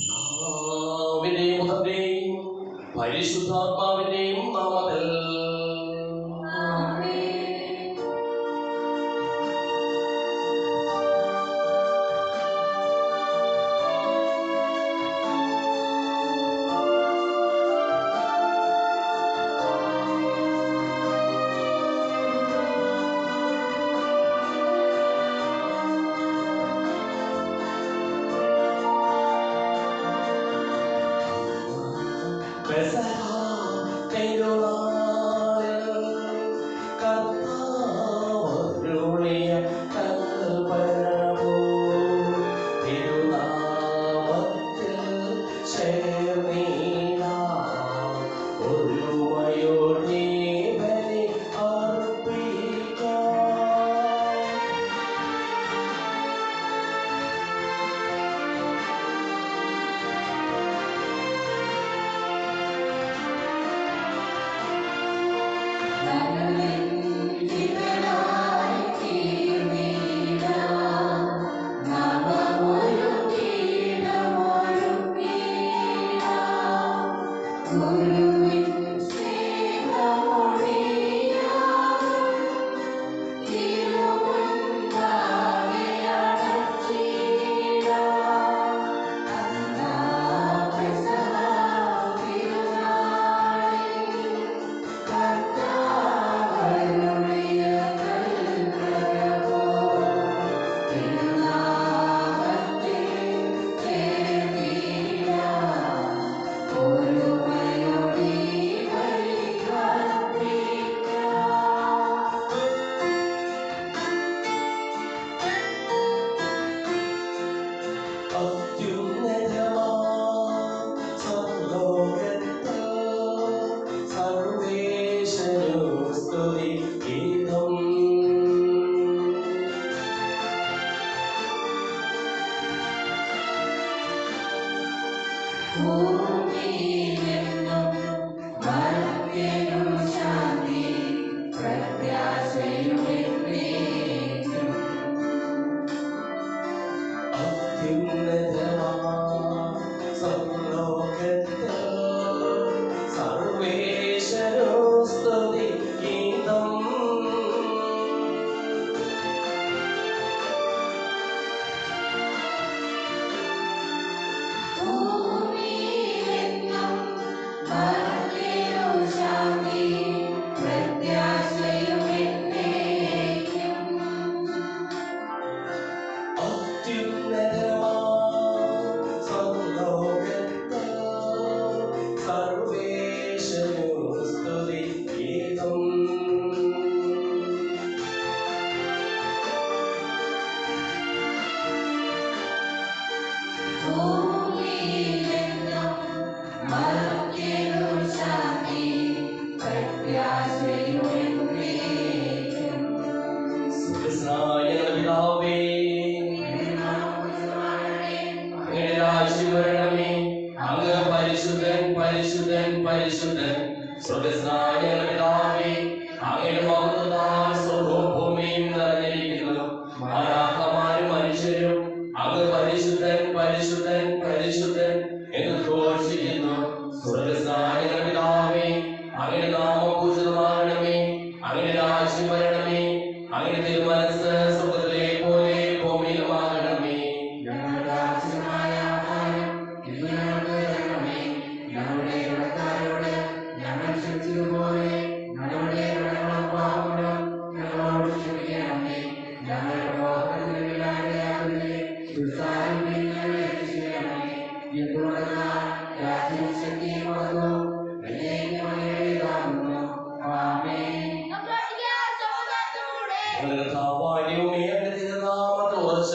പിതാവിന്റെയും പുത്രന്റെയും പരിശുദ്ധാത്മാവിന്റെയും നാമത്തിൽ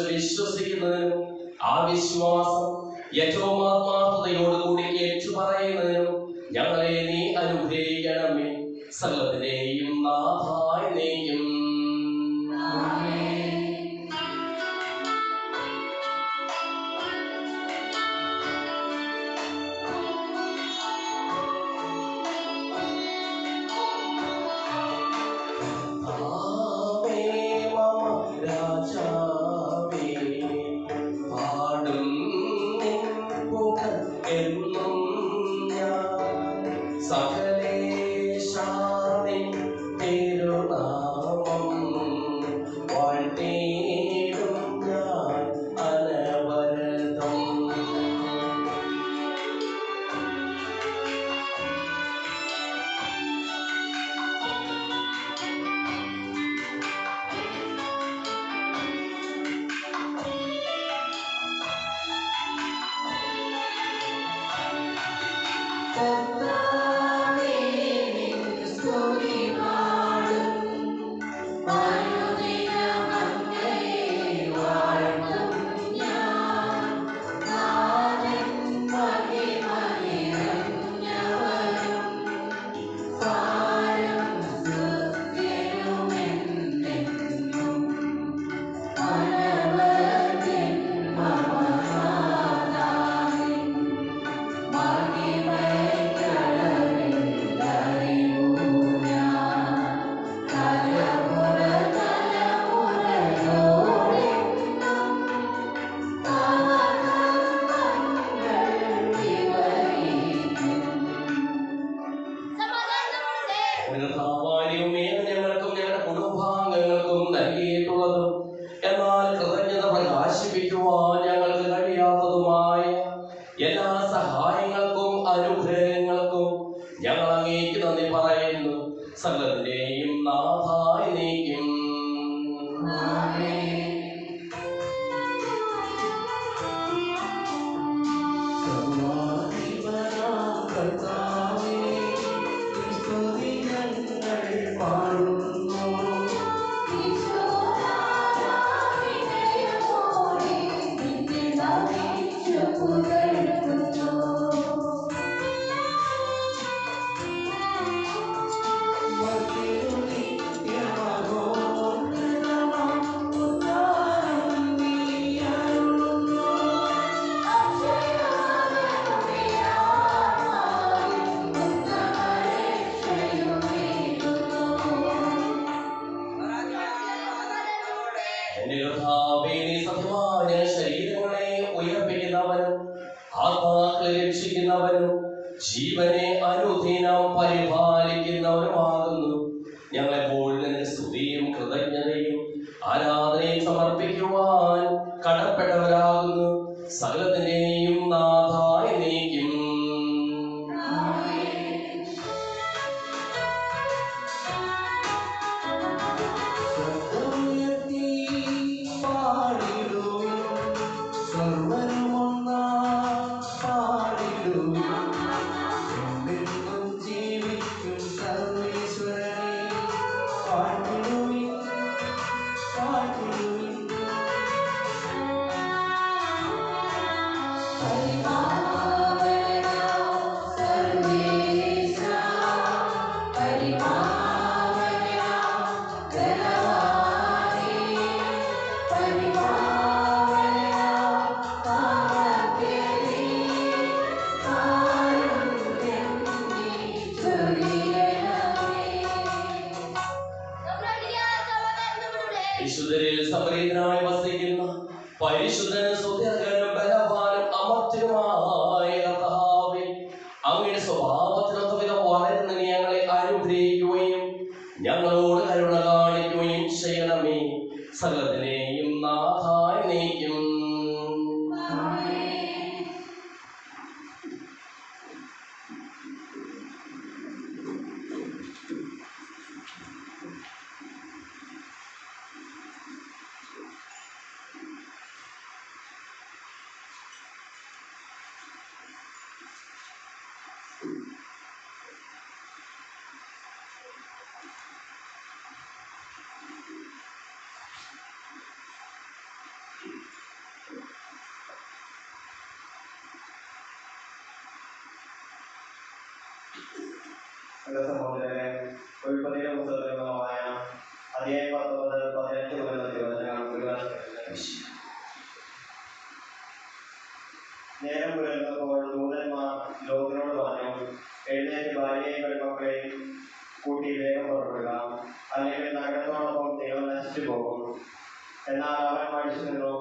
വിശ്വസിക്കുന്നതിനും ആ വിശ്വാസം ഏറ്റവും ആത്മാർത്ഥതയോടുകൂടി ഏറ്റുപറയുന്നതിനും ഞങ്ങളെ നീ അനുഗ്രഹിക്കണമേ. സകലത്തിന്റെയും നാഥായ നീയും രാജാവേ പാടും നേടും ഞാൻ അനവരതം. ഞങ്ങൾക്കും ഞങ്ങളുടെ കുടുംബാംഗങ്ങൾക്കും നൽകിയിട്ടുള്ളതും എന്നാൽ കൃതജ്ഞത പ്രകാശിപ്പിക്കുവാൻ ഞങ്ങൾക്ക് കഴിയാത്തതുമായ എല്ലാ സഹായങ്ങൾക്കും അനുഗ്രഹങ്ങൾക്കും ഞങ്ങൾ അങ്ങേക്ക് നന്ദി പറയുന്നു. സകലത്തിന്റെയും നാഥായി നീക്കും. ശരീരങ്ങളെ ഉയർപ്പിക്കുന്നവനും ആത്മാക്കളെ രക്ഷിക്കുന്നവനും ജീവനെ അനുദിനം പരിപാലിക്കുന്നവനുമാകുന്നു. ഞങ്ങളെപ്പോൾ നിനക്ക് സ്തുതിയും കൃതജ്ഞതയും ആരാധനയും സമർപ്പിക്കുവാൻ കടപ്പെട്ടവരാകുന്നു. സകലത്തിന്റെയും നാഥായി നീക്കും. വിശുദ്ധരിൽ സംപ്രീതനായി വസിക്കുന്ന പരിശുദ്ധനും സുദീർഘനും ബലവാനും അമർത്യനുമായ കർത്താവേ, അങ്ങയുടെ സ്വഭാവത്തിനൊത്തവിധം വളരുന്ന ഞങ്ങളെ അനുഗ്രഹിക്കുകയും ഞങ്ങളോട് കരുണ കാണിക്കുകയും ചെയ്യണമേ. സകലത്തിനെയും നാഥായി നീക്കും. സഹോദരനെ ഉൽപ്പത്തിയുടെ പുസ്തകമായ അധ്യായം 19-18 മുതൽ നേരം പുലർന്നപ്പോൾ ദൂതന്മാർ ലോകത്തിനോട് പറഞ്ഞു, എഴുന്നേറ്റ് ഭാര്യയെയും മക്കളെയും കൂട്ടി വേഗം പുറപ്പെടുക, അല്ലെങ്കിൽ നഗരത്തോടൊപ്പം നിങ്ങൾ നശിച്ചു പോകും. എന്നാൽ അവൻ മടിച്ചു നിന്നു.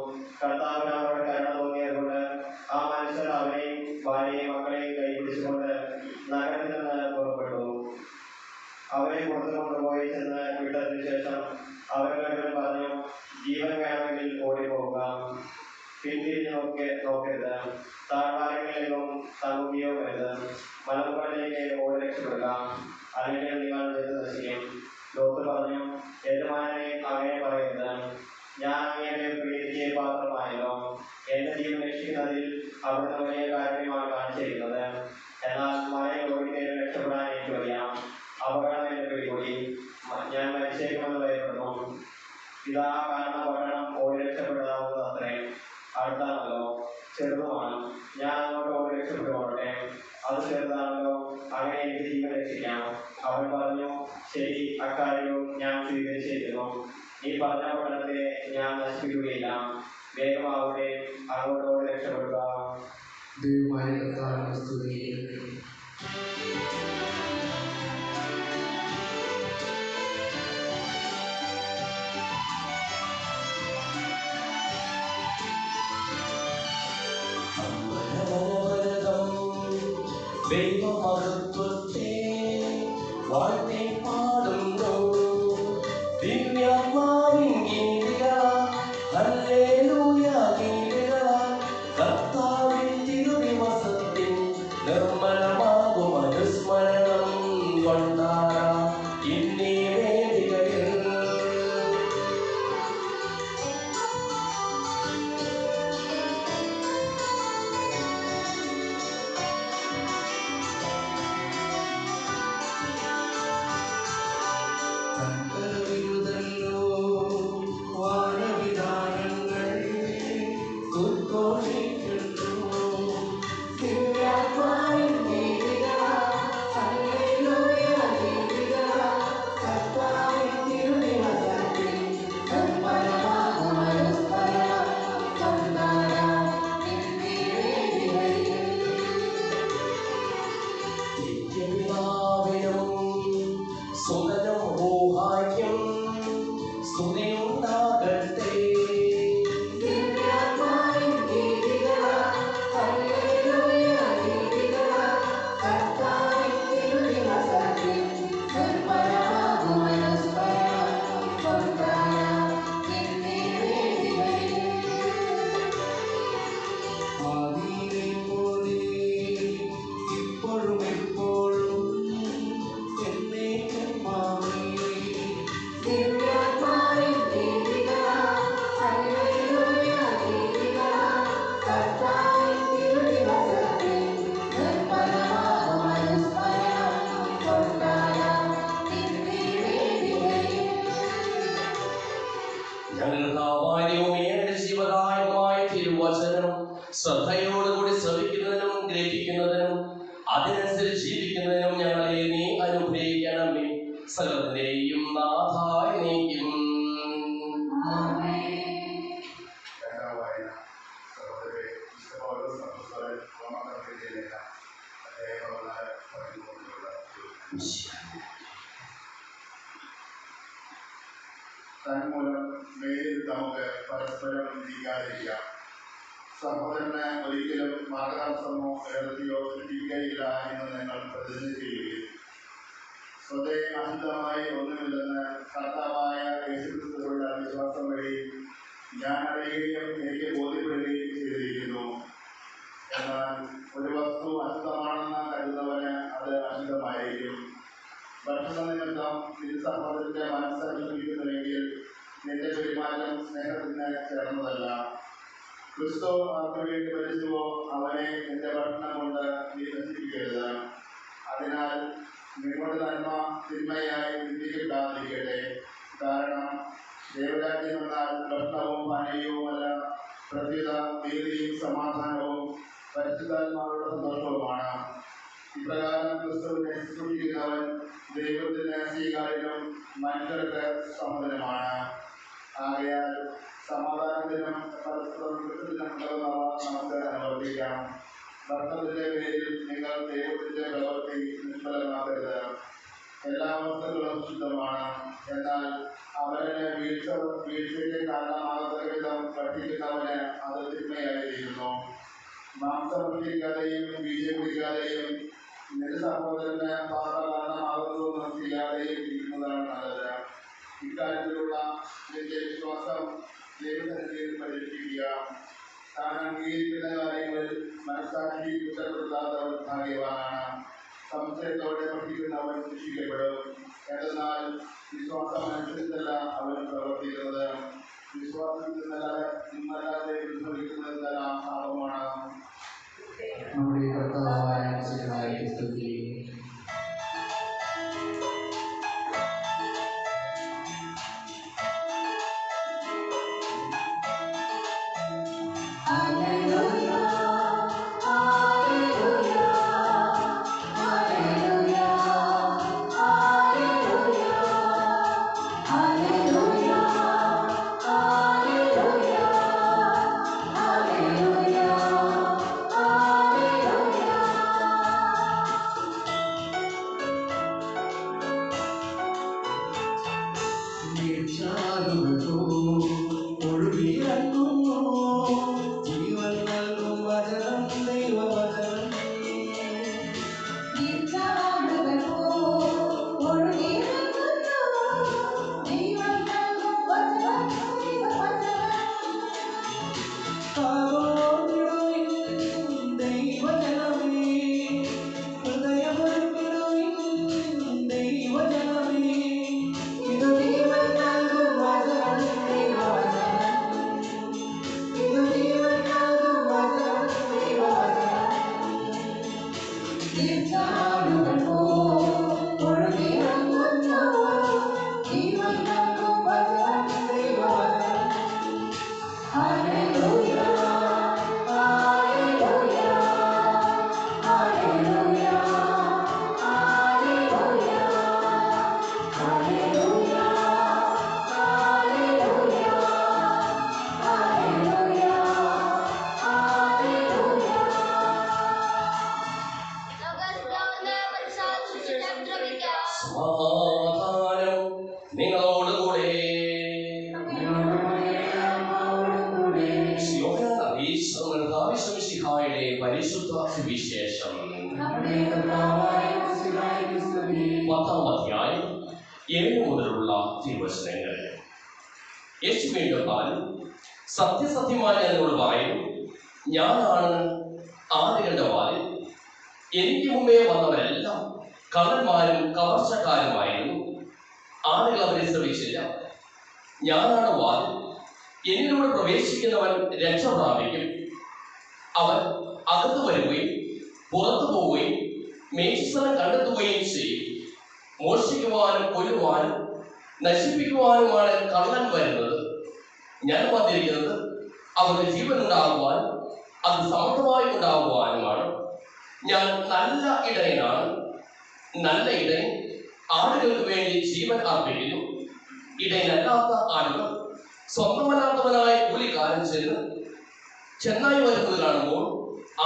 കർത്താവിന് അവരുടെ കരുണ തോന്നിയതുകൊണ്ട് ആ മനുഷ്യർ അവനെയും ഭാര്യയെയും മക്കളെയും കൈപിടിച്ചുകൊണ്ട് നഗരത്തിൽ നിന്ന് പുറപ്പെട്ടു. അവരെ പുറത്തു കൊണ്ടുപോയി ചെന്ന് വിട്ടതിനു ശേഷം അവരവരും പറഞ്ഞു, ജീവൻ വേണമെങ്കിൽ ഓടിപ്പോകുക, പിന്തിരിഞ്ഞ് നോക്കരുത്, താഴ്വാരങ്ങളിലും തങ്ങുകയോ വരുത്, മലമുകളിലേക്ക് ഓടി രക്ഷപ്പെടുക, അല്ലെങ്കിൽ നിങ്ങൾ നിന്ന് നശിക്കും. ലോത്ത് പറഞ്ഞു, യജമാനനെ അങ്ങനെ പറയരുത്, ഞാൻ അങ്ങയുടെ പ്രീതിക്ക് പാത്രമായല്ലോ. എന്റെ ജീവൻ രക്ഷിക്കുന്നതിൽ അവിടുന്ന് വലിയ കാര്യമാണ് കാണിച്ചിരിക്കുന്നത്. എന്നാൽ മലയിൽ ഓടിക്കയറി രക്ഷപ്പെടാൻ എനിക്ക് വയ്യാം. അപകടം എന്നെ പിടികൂടി, ഞാൻ മരിച്ചേക്കുമെന്ന് ഭയപ്പെടുന്നു. ഇതാ കാണുന്ന പട്ടണം ഓടി രക്ഷപ്പെടാവുന്നത് അത്രയും അടുത്താണല്ലോ, ചെറുതുമാണ്. ഞാൻ അങ്ങോട്ട് ഓടി രക്ഷപ്പെടുകോട്ടെ, അത് ചെറുതാണല്ലോ, അങ്ങനെ എനിക്ക് ജീവൻ രക്ഷിക്കാം. അവൻ പറഞ്ഞു, ശരി, അക്കാര്യവും ഞാൻ സ്വീകരിച്ചിരിക്കുന്നു. നീ പറഞ്ഞ പട്ടണത്തെ ഞാൻ നശിപ്പിക്കുകയില്ല. വേഗമാവട്ടെ, അങ്ങോട്ട് ഓടി രക്ഷപ്പെടുക. ദൈവമായ കർത്താവിന്റെ സ്തുതി. ദൈവമഹത്വത്തെ വാഴ്ത്തി പാടുന്നു ദിവ്യാത്മാവിൻ ഗീതികളാൽ, ഹല്ലേലൂയ ഗീതികളാൽ, കർത്താവിൻ തിരുദിവസത്തിൽ നിർമ്മലമാകും അനുസ്മരണം കൊണ്ടാടാം ഇന്നീ വേദികളിൽ. ശ്രദ്ധയോടുകൂടി ശ്രവിക്കുന്നതിനും ഗ്രഹിക്കുന്നതിനും അതിനനുസരിച്ച് ജീവിക്കുന്നതിനും ഞങ്ങളെ നീ അനുഗ്രഹിക്കണമേ. സകലത്തിന്റെയും നാഥായ നീക്കും. തന്മൂലം മേലിൽ നമുക്ക് പരസ്പരം നീക്കാതിരിക്കാം. സഹോദരന് ഒരിക്കലും മാർഗതടസ്സമോ ഏർത്തിയോ സൃഷ്ടിക്കുകയില്ല എന്ന് നിങ്ങൾ പ്രതിജ്ഞ ചെയ്യുകയും സ്വതേ അഹിതമായി ഒന്നുമില്ലെന്ന് കർത്താവായ യേശുക്രിസ്തുവിലുള്ള വിശ്വാസം വഴി ഞാൻ അറിയുകയും എനിക്ക് ബോധ്യപ്പെടുകയും ചെയ്തിരിക്കുന്നു. എന്നാൽ ഒരു വസ്തു അശുദ്ധമാണെന്ന് കരുതുന്നവന് അത് അശുദ്ധമായിരിക്കും. ഭക്ഷണ നിമിത്തം നിന്റെ സഹോദരന്റെ മനസ്സ് അനുഭവിക്കുന്നുവെങ്കിൽ നിന്റെ പെരുമാറ്റം സ്നേഹത്തിന് ചേർന്നതല്ല. ക്രിസ്തു ആർക്ക് വേണ്ടി മരിച്ചുവോ അവനെ നിന്റെ ഭക്ഷണം കൊണ്ട് നീ നശിപ്പിക്കരുത്. അതിനാൽ നിങ്ങളുടെ നന്മ തിന്മയായി ചിന്തിക്കപ്പെടാതിരിക്കട്ടെ. കാരണം ദൈവരാജ്യം എന്നാൽ ഭക്ഷണവും പാനീയവുമല്ല, പ്രത്യുത നീതിയും സമാധാനവും പരിശുദ്ധാത്മാവുടെ സന്തോഷവുമാണ്. ഇപ്രകാരം ക്രിസ്തുവിനെ ശുശ്രൂഷിക്കുന്നവൻ ദൈവത്തിന് സ്വീകാര്യനും മനുഷ്യർക്ക് സമ്മതനുമാണ്. ആകയാൽ സമാധാനത്തിനും പരസ്പരത്തിനും നമുക്ക് അനുവർത്തിക്കാം. ഭക്തത്തിന്റെ പേരിൽ നിങ്ങൾ ദൈവത്തിന്റെ പ്രവൃത്തി നിഷ്ഫലമാക്കരുത്. എല്ലാ വസ്തുക്കളും ശുദ്ധമാണ്. എന്നാൽ അവന് വീഴ്ചയ്ക്ക് കാരണമാകാത്ത വിധം പഠിക്കുന്നവന് അത് തിന്മയായിരിക്കുന്നു. മാംസം ഭക്ഷിക്കാതെയും വീഴ്ച കുടിക്കാതെയും നിന്റെ സഹോദരന് പാപ കാരണമാകുന്നതൊന്നും ചെയ്യാതെയും ഇരിക്കുന്നതാണ് നല്ലത്. ഇക്കാര്യത്തിലുള്ള നിന്റെ വിശ്വാസം ദൈവസന്നിധിയിൽ പരിരക്ഷിക്കുക. താൻ അംഗീകരിക്കുന്ന കാര്യങ്ങളിൽ മനസ്സാക്ഷി കുറ്റപ്പെടുത്താത്തവൻ ഭാഗ്യവാനാണ്. സംശയത്തോടെ പഠിക്കുന്നവൻ ശിക്ഷിക്കപ്പെടും. എന്നാൽ വിശ്വാസം അനുസരിച്ചല്ല അവൻ പ്രവർത്തിക്കുന്നത്. വിശ്വാസത്തിൽ നിന്നല്ലാതെ ഉത്ഭവിക്കുന്നതെല്ലാം പാപമാണ്. നമ്മുടെ കർത്താവായ മിശിഹായ്ക്ക് സ്തുതി. സത്യസത്യമായി എന്നോട് പറയുന്നു, ഞാനാണ് ആടുകളുടെ വാതിൽ. എനിക്ക് മുമ്പേ വന്നവരെല്ലാം കള്ളന്മാരും കവർച്ചക്കാരുമായിരുന്നു. ആടുകൾ അവരെ ശ്രമിച്ചില്ല. ഞാനാണ് വാതിൽ. എന്നിലൂടെ പ്രവേശിക്കുന്നവൻ രക്ഷ പ്രാപിക്കും. അവൻ അകത്ത് വരികയും പുറത്തു പോവുകയും മേച്ചിസ്ഥലം കണ്ടെത്തുകയും ചെയ്യും. മോഷ്ടിക്കുവാനും കൊല്ലുവാനും നശിപ്പിക്കുവാനുമാണ് കള്ളൻ വരുന്നത്. ഞാൻ വന്നിരിക്കുന്നത് അവർക്ക് ജീവൻ ഉണ്ടാകുവാനും അത് സമൃദ്ധമായി ഉണ്ടാകുവാനുമാണ്. ഞാൻ നല്ല ഇടയനാണ്. നല്ല ഇടയൻ ആടുകൾക്ക് വേണ്ടി ജീവൻ അർപ്പിക്കുന്നു. ഇടയനല്ലാത്ത ആടുകൾ സ്വന്തമല്ലാത്തവനായ കൂലിക്കാരൻ ചെന്നായി വരുന്നത് കാണുമ്പോൾ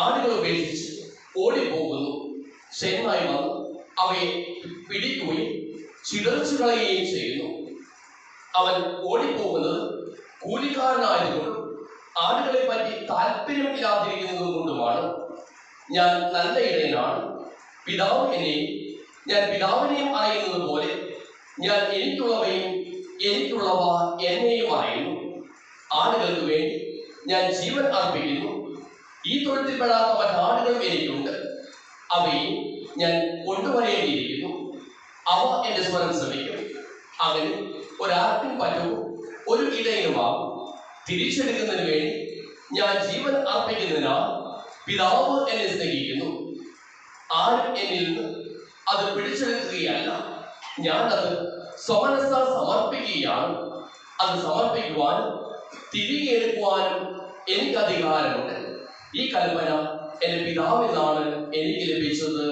ആടുകൾ ഉപേക്ഷിച്ച് ഓടിപ്പോകുന്നു. ചെന്നായി വന്ന് അവയെ പിടിക്കുകയും ചിതറിച്ചു കളയുകയും ചെയ്യുന്നു. അവൻ ഓടിപ്പോകുന്നത് കൂലിക്കാരനായതുകൊണ്ടും ആടുകളെ പറ്റി താല്പര്യമില്ലാതിരിക്കുന്നത് കൊണ്ടുമാണ്. ഞാൻ നല്ല ഇടയനാണ്. പിതാവ് എന്നെയും ഞാൻ പിതാവിനെയും അറിയുന്നത് പോലെ ഞാൻ എനിക്കുള്ളവയും എനിക്കുള്ളവ എന്നെയും അറിയുന്നു. ആടുകൾക്ക് വേണ്ടി ഞാൻ ജീവൻ അർപ്പിക്കുന്നു. ഈ തൊഴുത്തിൽപ്പെടാത്ത മറ്റാടുകളും എനിക്കുണ്ട്. അവയും ഞാൻ കൊണ്ടുവരേണ്ടിയിരിക്കുന്നു. അവ എന്റെ സ്വരം ശ്രമിക്കും. അങ്ങനെ ഒരാർക്കും പറ്റവും ഒരു ഇടയനുമാകും. തിരിച്ചെടുക്കുന്നതിന് വേണ്ടി ഞാൻ ജീവൻ അർപ്പിക്കുന്നതിനാൽ പിതാവ് എന്നെ സ്നേഹിക്കുന്നു. ആരും എന്നിൽ നിന്ന് അത് പിടിച്ചെടുക്കുകയല്ല, ഞാൻ അത് സ്വമനസ്സാൽ സമർപ്പിക്കുകയാണ്. അത് സമർപ്പിക്കുവാനും തിരികെ എടുക്കുവാനും എനിക്ക് അധികാരമുണ്ട്. ഈ കൽപ്പന എന്റെ പിതാവിൽ നിന്നാണ് എനിക്ക് ലഭിച്ചത്.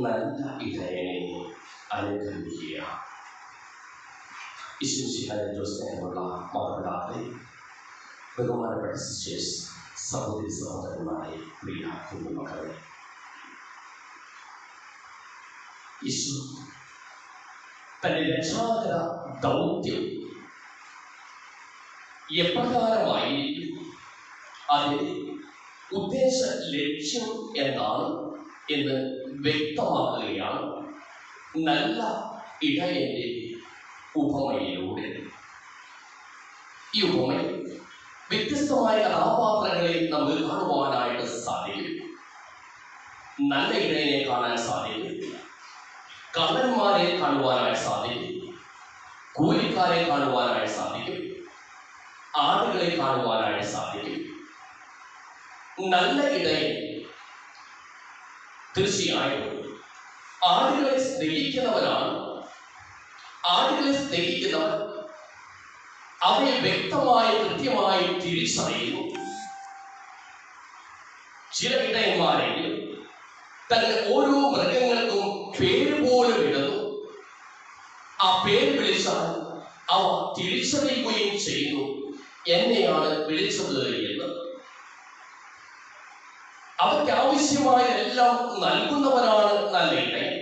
നല്ല ഇടയനെ അനുഗ്രഹിക്കുക. സ്നേഹമുള്ള മാതാപിതാക്കളെ, ബഹുമാനപ്പെട്ട സിസ്റ്റേഴ്സ്, സഹോദരി സഹോദരന്മാരെ, പ്രിയ കുഞ്ഞുമക്കളെ, ഈശോ തന്റെ രക്ഷാകര ദൗത്യം എപ്രകാരമായിരിക്കും, അതിന്റെ ഉദ്ദേശ ലക്ഷ്യം എന്താണ് എന്ന് വ്യക്തമാക്കുകയാണ് നല്ല ഇടയന്റെ ഉപമയിലൂടെ. ഈ ഉപമയിൽ വ്യത്യസ്തമായ കഥാപാത്രങ്ങളെ നമുക്ക് കാണുവാനായിട്ട് സാധിക്കും. നല്ല ഇടയനെ കാണാൻ സാധിക്കും, കള്ളന്മാരെ കാണുവാനായിട്ട് സാധിക്കും, കൂലിക്കാരെ കാണുവാനായിട്ട് സാധിക്കും, ആടുകളെ കാണുവാനായിട്ട് സാധിക്കും. നല്ല ഇടയൻ തീർച്ചയായും ആടുകളെ സ്നേഹിക്കുന്നവരാണ്. ആടുകളെ സ്നേഹിക്കുന്നവർ അവയെ വ്യക്തമായി കൃത്യമായി തിരിച്ചറിയുന്നു. ചില ഇടയന്മാരെങ്കിലും തന്റെ ഓരോ മൃഗങ്ങൾക്കും പേര് പോലും ഇടുന്നു. ആ പേര് വിളിച്ചാൽ അവ തിരിച്ചറിയുകയും ചെയ്യുന്നു, എന്നെയാണ് വിളിച്ചത് എന്ന്. അവർക്ക് ആവശ്യമായ എല്ലാം നൽകുന്നവരാണ് നല്ല ഇടയൻ.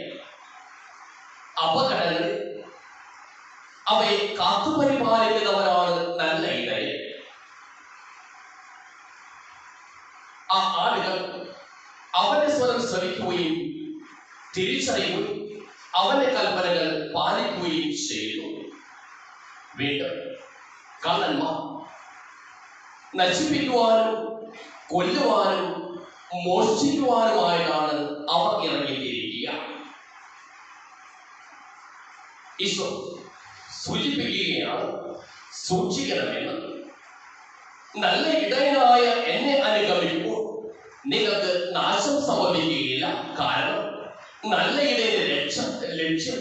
അപകടങ്ങൾ അവയെ കാത്തുപരിപാലിക്കുന്നവരാണ് നല്ല ഇടയൻ. ആ ആളുകൾ അവന്റെ സ്വരം ശ്രവിക്കുകയും തിരിച്ചറിയുകയും അവന്റെ കൽപ്പനകൾ പാലിക്കുകയും ചെയ്യുന്നു. വീണ്ടും കള്ളന്മാർ നശിപ്പിക്കുവാനും കൊല്ലുവാനും മോഷ്ടിക്കുവാനുമായിട്ടാണ് അവർ ഇറങ്ങിത്തിരിക്കുക. ഈശോ സൂചിപ്പിക്കുകയാണ്, സൂക്ഷിക്കണമെന്ന്. നല്ല ഇടയനായ എന്നെ അനുഗമിക്കുമ്പോൾ നിങ്ങൾക്ക് നാശം സംഭവിക്കുകയില്ല. കാരണം നല്ല ഇടയന്റെ ലക്ഷ്യം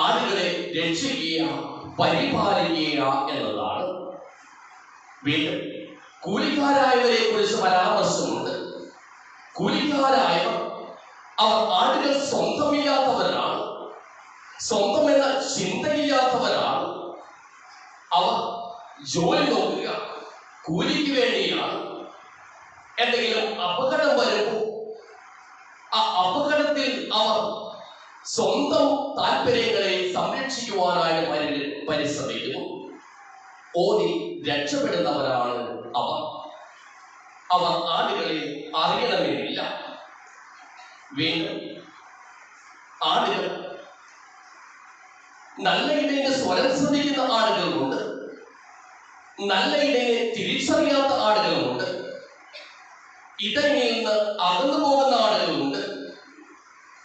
ആളുകളെ രക്ഷിക്കുക, പരിപാലിക്കുക എന്നതാണ്. വീണ്ടും കൂലിക്കാരായവരെ കുറിച്ച് പരാമർശമുണ്ട്. കൂലിക്കാരായവർ അവർ ആളുകൾ സ്വന്തമില്ലാത്തവരാണ്, സ്വന്തം എന്ന ചിന്തയില്ലാത്തവരാണ്. അവർ ജോലി നോക്കുക കൂലിക്ക് വേണ്ടിയാണ്. എന്തെങ്കിലും അപകടം വരുമ്പോൾ ആ അപകടത്തിൽ അവർ സ്വന്തം താല്പര്യങ്ങളെ സംരക്ഷിക്കുവാനായിട്ട് പരിശ്രമിക്കുന്നു. ഓടി രക്ഷപ്പെടുന്നവരാണ് അവർ. അവർ ആളുകളെ അറിയണമെന്നില്ല. വീണ്ടും ആളുകൾ നല്ല ഇടയന്റെ സ്വരം ശ്രദ്ധിക്കുന്ന ആളുകളുണ്ട്, നല്ല ഇടയനെ തിരിച്ചറിയാത്ത ആളുകളുണ്ട്, ഇടയനിൽ നിന്ന് അകന്നു പോകുന്ന ആളുകളുണ്ട്,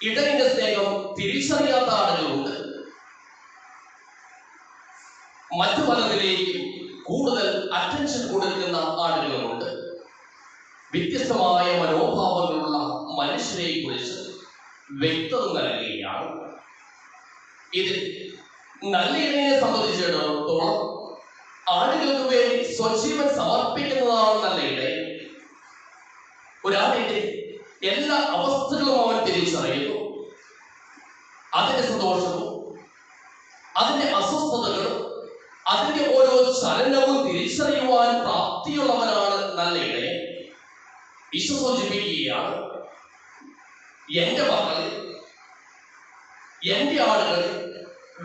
ഇടയന്റെ സ്നേഹം തിരിച്ചറിയാത്ത ആളുകളുണ്ട്, മറ്റു പലതിലേക്ക് കൂടുതൽ അറ്റൻഷൻ കൊടുക്കുന്ന ആളുകളുമുണ്ട്. വ്യത്യസ്തമായ മനോഭാവങ്ങളുള്ള മനുഷ്യരെ കുറിച്ച് വ്യക്തത നൽകുകയാണ്. ഇതിൽ നല്ല ഇടയനെ സംബന്ധിച്ചിടത്തോളം ആളുകൾക്ക് വേണ്ടി സ്വജീവൻ സമർപ്പിക്കുന്നതാണ് നല്ല ഇടയൻ. ഒരാളിന്റെ എല്ലാ അവസ്ഥകളും അവൻ തിരിച്ചറിയുന്നു. അതിന്റെ സന്തോഷവും അതിന്റെ അസ്വസ്ഥതകളും അതിന്റെ ഓരോ ചലനവും തിരിച്ചറിയുവാൻ പ്രാപ്തിയുള്ളവനാണ് നല്ല ഇടയൻ. ഈശോ സൂചിപ്പിക്കുകയാണ്, എന്റെ മക്കളിൽ, എന്റെ ആളുകളിൽ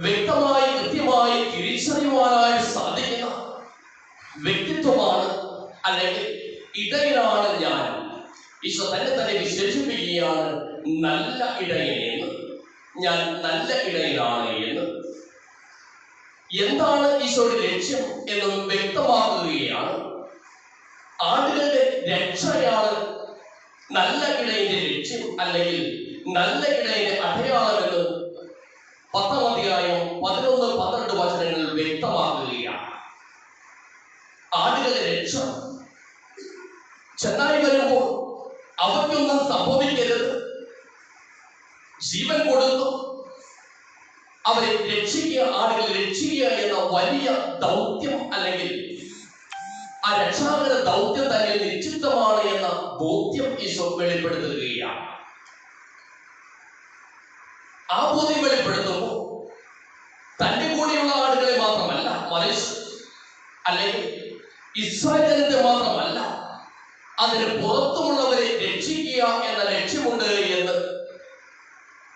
വ്യക്തമായി കൃത്യമായി തിരിച്ചറിയുവാനായി സാധിക്കുന്ന വ്യക്തിത്വമാണ് അല്ലെങ്കിൽ ഇടയനാണ് ഞാൻ. ഈശോ തന്നെ വിശേഷിപ്പിക്കുകയാണ് നല്ല ഇടയനെന്ന്. ഞാൻ നല്ല ഇടയനാണ് എന്ന്. എന്താണ് ഈശോയുടെ ലക്ഷ്യം എന്നും വ്യക്തമാക്കുകയാണ്. ആളുകളുടെ രക്ഷയാണ് നല്ല ഇടയന്റെ ലക്ഷ്യം അല്ലെങ്കിൽ നല്ല ഇടയന്റെ അടയാളമെന്ന് 10-ാം അധ്യായം 11-12 വചനങ്ങൾ വ്യക്തമാക്കുകയാണ്. ആളുകളുടെ രക്ഷ ചെന്നായി വരുമ്പോൾ അവയ്ക്കൊന്നും സംഭവിക്കരുത്, ജീവൻ കൊടുത്തു അവരെ രക്ഷിക്കുക, ആളുകളെ രക്ഷിക്കുക എന്ന വലിയ ദൗത്യം അല്ലെങ്കിൽ ആ രക്ഷാകര ദൗത്യം തന്നെ നിശ്ചിതമാണ് എന്ന ബോധ്യം ഈശോ വെളിപ്പെടുത്തുകയാണ്. ആ ബോധ്യം വെളിപ്പെടുത്തുമ്പോൾ തന്റെ കൂടെയുള്ള ആളുകളെ മാത്രമല്ല, മറിച്ച് അല്ലെങ്കിൽ ഇസ്രായേൽ ജനത്തെ മാത്രമല്ല, അതിന് പുറത്തുമുള്ളവരെ രക്ഷിക്കുക എന്ന ലക്ഷ്യമുണ്ട് എന്ന്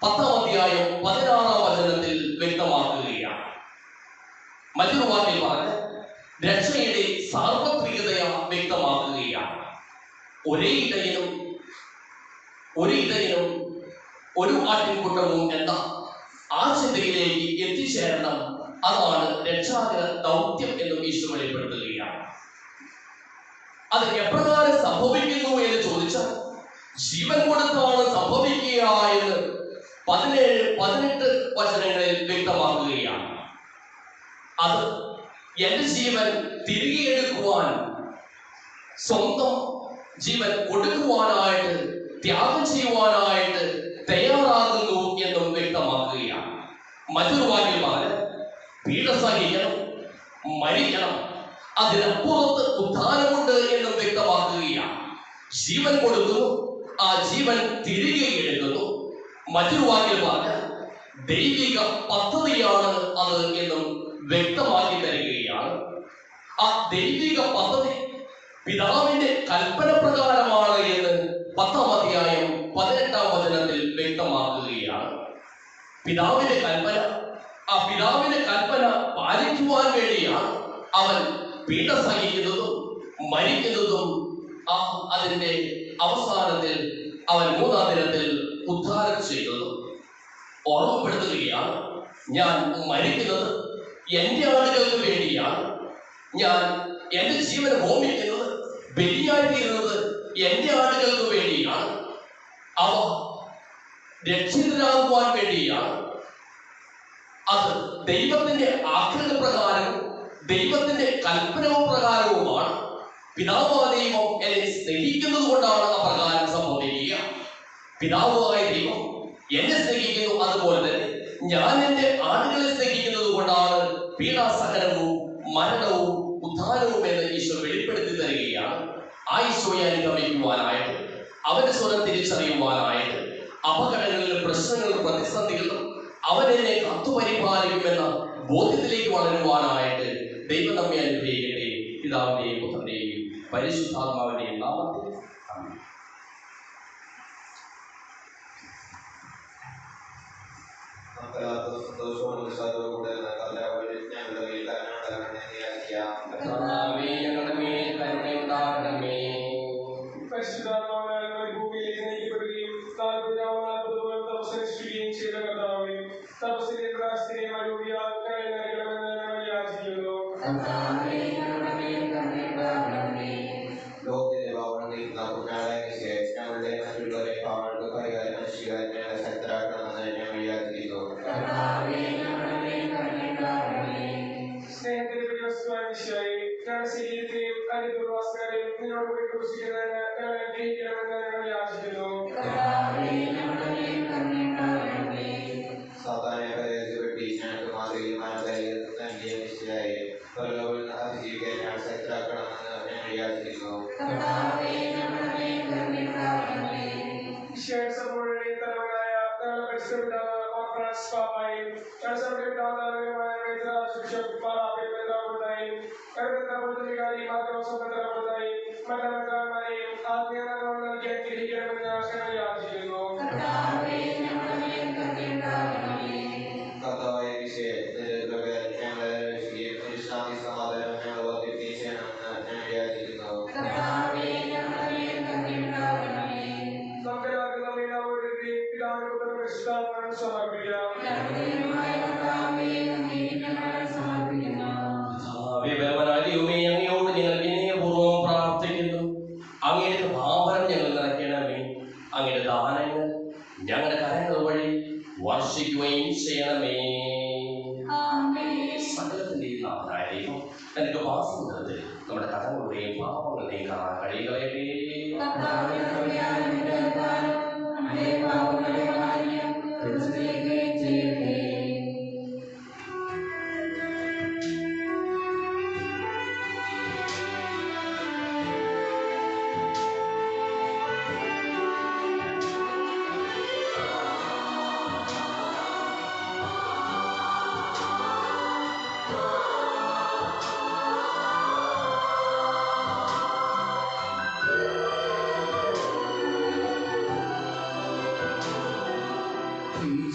10-ാം അധ്യായം 16-ാം വചനത്തിൽ വ്യക്തമാക്കുകയാണ്. മറ്റൊരു വാക്കിൽ പറഞ്ഞ് രക്ഷയുടെ സാർവത്രികതയ വ്യക്തമാക്കുകയാണ്. ഒരേ ഇടയനും ഒരു ആട്ടിൻകൂട്ടവും എന്ന ആ ചിന്തയിലേക്ക് എത്തിച്ചേരണം. അതാണ് രക്ഷാകര ദൗത്യം എന്നും ഈശോ വെളിപ്പെടുത്തുകയാണ്. അത് എപ്രകാരം സംഭവിക്കുന്നു എന്ന് ചോദിച്ചാൽ ജീവൻ കൊടുത്താണ് സംഭവിക്കുക എന്ന് 17-18 വചനങ്ങളിൽ വ്യക്തമാക്കുകയാണ്. അത് എന്റെ ജീവൻ തിരികെ എടുക്കുവാൻ, സ്വന്തം ജീവൻ കൊടുക്കുവാനായിട്ട്, ത്യാഗം ചെയ്യുവാനായിട്ട് തയ്യാറാകുന്നു എന്നും വ്യക്തമാക്കുകയാണ്. മറ്റൊരു വാക്കിൽ പറഞ്ഞ് പീഡ സഹിക്കണം, മരിക്കണം, അതിനപ്പുറത്ത് ഉദ്ധാനമുണ്ട് എന്നും വ്യക്തമാക്കുകയാണ്. ജീവൻ കൊടുക്കുന്നു, ആ ജീവൻ തിരികെ എടുക്കുന്നു. മറ്റൊരു വാക്കിൽ പറഞ്ഞ ദൈവിക പദ്ധതിയാണ് അത് എന്നും വ്യക്തമാക്കി തരികയാണ്. ആ ദൈവിക പദ്ധതി പിതാവിന്റെ കൽപ്പന പ്രകാരമാണ് എന്ന് 10-ാം അധ്യായം 18-ാം വചനത്തിൽ വ്യക്തമാക്കുകയാണ്. പിതാവിന്റെ കൽപ്പന, ആ പിതാവിന്റെ കൽപ്പന പാലിക്കുവാൻ വേണ്ടിയാണ് അവൻ പീഡ സഹിക്കുന്നതും മരിക്കുന്നതും അതിന്റെ അവസാനത്തിൽ അവൻ 3-ാം ദിനത്തിൽ ഉദ്ധാരം ചെയ്തതും. ഓർമ്മപ്പെടുത്തുകയാണ്, ഞാൻ മരിക്കുന്നത് എന്റെ ആളുകൾക്ക് വേണ്ടിയാണ്, ഞാൻ എന്റെ ജീവൻ ഹോമിക്കുന്നത്, ബലിയായി തീരുന്നത് എന്റെ ആളുകൾക്ക് വേണ്ടിയാണ്, അവ രക്ഷിതരാകുവാൻ വേണ്ടിയാണ്. അത് ദൈവത്തിന്റെ ആഗ്രഹപ്രകാരവും ദൈവത്തിന്റെ കൽപ്പന പ്രകാരവുമാണ്. പിതാവായ ദൈവം എന്നെ സ്നേഹിക്കുന്നത് കൊണ്ടാണ് അപ്രകാരം സംഭവിക്കുക. പിതാവായ ദൈവം എന്നെ സ്നേഹിക്കുന്നു, അതുപോലെ തന്നെ ഞാൻ എന്റെ ആളുകളെ സ്നേഹിക്കുന്നത് കൊണ്ടാണ് പീഡാസഹനവും മരണവും ഉദ്ധാനവും എന്ന് ഈശോ വെളിപ്പെടുത്തി തരികയാണ്. ആ ഈശോയെ അനുഗമിക്കുവാനായിട്ട്, അവന്റെ സ്വരം തിരിച്ചറിയുവാനായിട്ട്, അപകടങ്ങളിലും പ്രശ്നങ്ങളിലും പ്രതിസന്ധികളിലും അവൻ എന്നെ കാത്തുപരിപാലിക്കുമെന്ന ബോധ്യത്തിലേക്ക് വളരുവാനായിട്ട് ദൈവം നമ്മെ അനുഗ്രഹിക്കട്ടെ. പിതാവിന്റെയും പുത്രന്റെയും പരിശുദ്ധാത്മാവിന്റെയും നാമത്തിൽ ആമേൻ. സന്തോഷവും ഉത്സാഹവും കൂടെ ഞങ്ങളുടെ ഭൂമിയിലേക്ക് നയിക്കപ്പെടുകയും തപസ്സനുഷ്ഠിക്കുകയും ചെയ്ത കർത്താവേ, തപസ്സിലെ പ്രകാശത്തിനെ മഴയാൽ കരയണമെന്ന് ഞങ്ങൾ യാചിക്കുന്നു. ലോകത്തിലെ പാവങ്ങൾ നീക്കുന്ന പുണ്യാളയെ ഞങ്ങളുടെ മറ്റുള്ളവരെ പാവങ്ങൾക്ക് പരിഹാരം അനുഷ്ഠിക്കാൻ ഞങ്ങളെ ശക്തരാക്കണമെന്ന് ഞങ്ങൾ യാചിക്കുന്നു. സ്നേഹത്തിന്റെ പരിവസ്തുവായി ഞങ്ങളുടെ ശരീരത്തെയും അനുപ്രവാസികളെയും നിന്നോട് പോയി കുറിച്ചിരിക്കുന്നതിന് ഞങ്ങൾ അനുഗ്രഹിക്കണമെന്ന് ഞങ്ങൾ യാചിക്കുന്നു. സാധാരണ പരാജയപ്പെട്ടി ഞങ്ങൾക്ക് മാതൃകയും മനസ്സിലായി നൽകിയ നിശ്ചയായി പരലോകത്തിൽ അതിജീവിക്കാൻ ഞങ്ങൾ ശക്തരാക്കണമെന്ന് ഞങ്ങൾ യാചിക്കുന്നു. ഈശോയുടെ തലവനായ ഞങ്ങളുടെ പരിശുദ്ധപിതാവ് മാർ ഫ്രാൻസിസ് പാപ്പായും ഞങ്ങളുടെ സർവ്വപിതാവായ ബിഷപ്പ് മാർ ആബേൽ മെത്രാപ്പൊലീത്തായും മെത്രാപ്പൊലീത്ത മാർത്തോമാ മെത്രാപ്പൊലീത്തായും മറ്റ് മെത്രാന്മാരെയും ആത്മീയ നന്മകൾ നൽകി അനുഗ്രഹിക്കണമെന്ന് ഞങ്ങൾ യാചിക്കുന്നു. കർത്താവായ ഈശോയെ ഞങ്ങളെ രക്ഷിക്കുകയും വിശ്രാന്തി സമാധാനം ഞങ്ങൾ വർദ്ധിപ്പിക്കുകയും ചെയ്യണമെന്ന് ഞങ്ങൾ യാചിക്കുന്നു. നമുക്കെല്ലാവർക്കും നമ്മെ പിതാവിന്റെ പുത്രന്റെ പരിശുദ്ധാത്മാവിനെ സമർപ്പിക്കാം. വിവരമനാലിയുമേ അങ്ങയോട് ഞങ്ങൾ വിനയപൂർവ്വം പ്രാർത്ഥിക്കുന്നു. അങ്ങയുടെ ഭാവനം ഞങ്ങൾ നിറയ്ക്കണമേ. അങ്ങയുടെ ദാനങ്ങൾ ഞങ്ങളുടെ കരങ്ങൾ വഴി വർഷിക്കുകയും ചെയ്യണമേ. സകലത്തിന്റെയും നാഥനായ ദൈവം തന്റെ വാസനത്തിൽ നമ്മുടെ കഥകളുടെയും പാപങ്ങളുടെയും കാണാൻ കഴിയുകയേ. He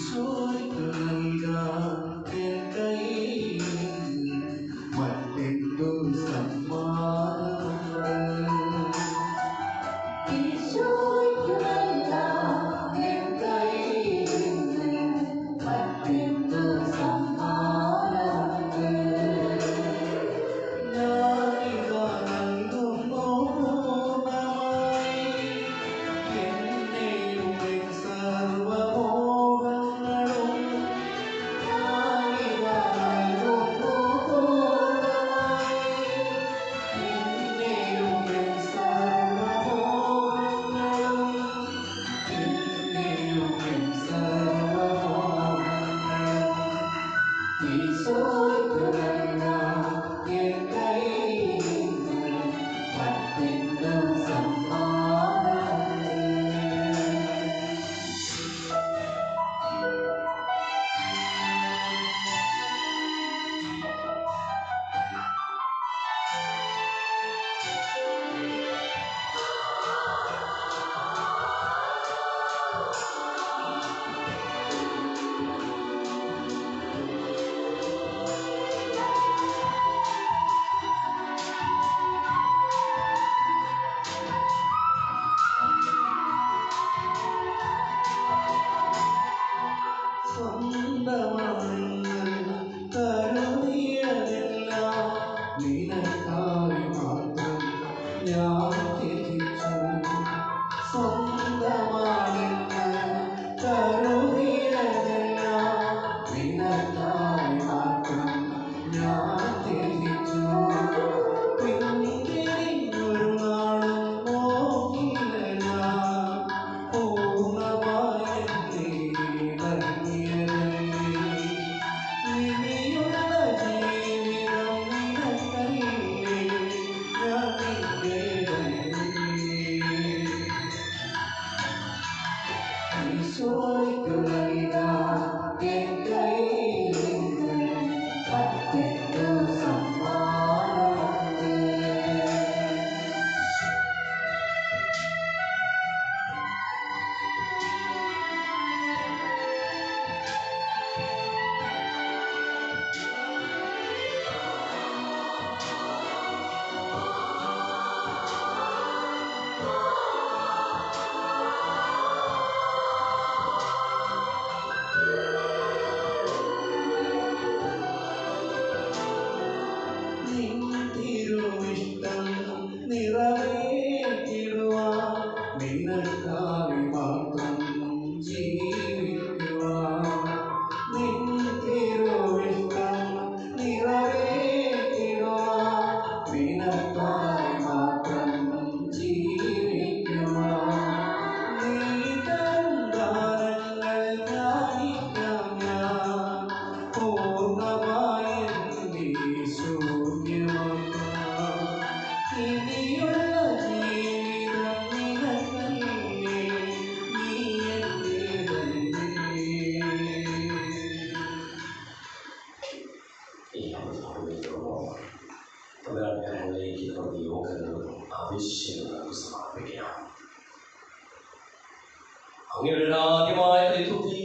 അങ്ങയുടെ ആദ്യമായ ത്രിത്വത്തെ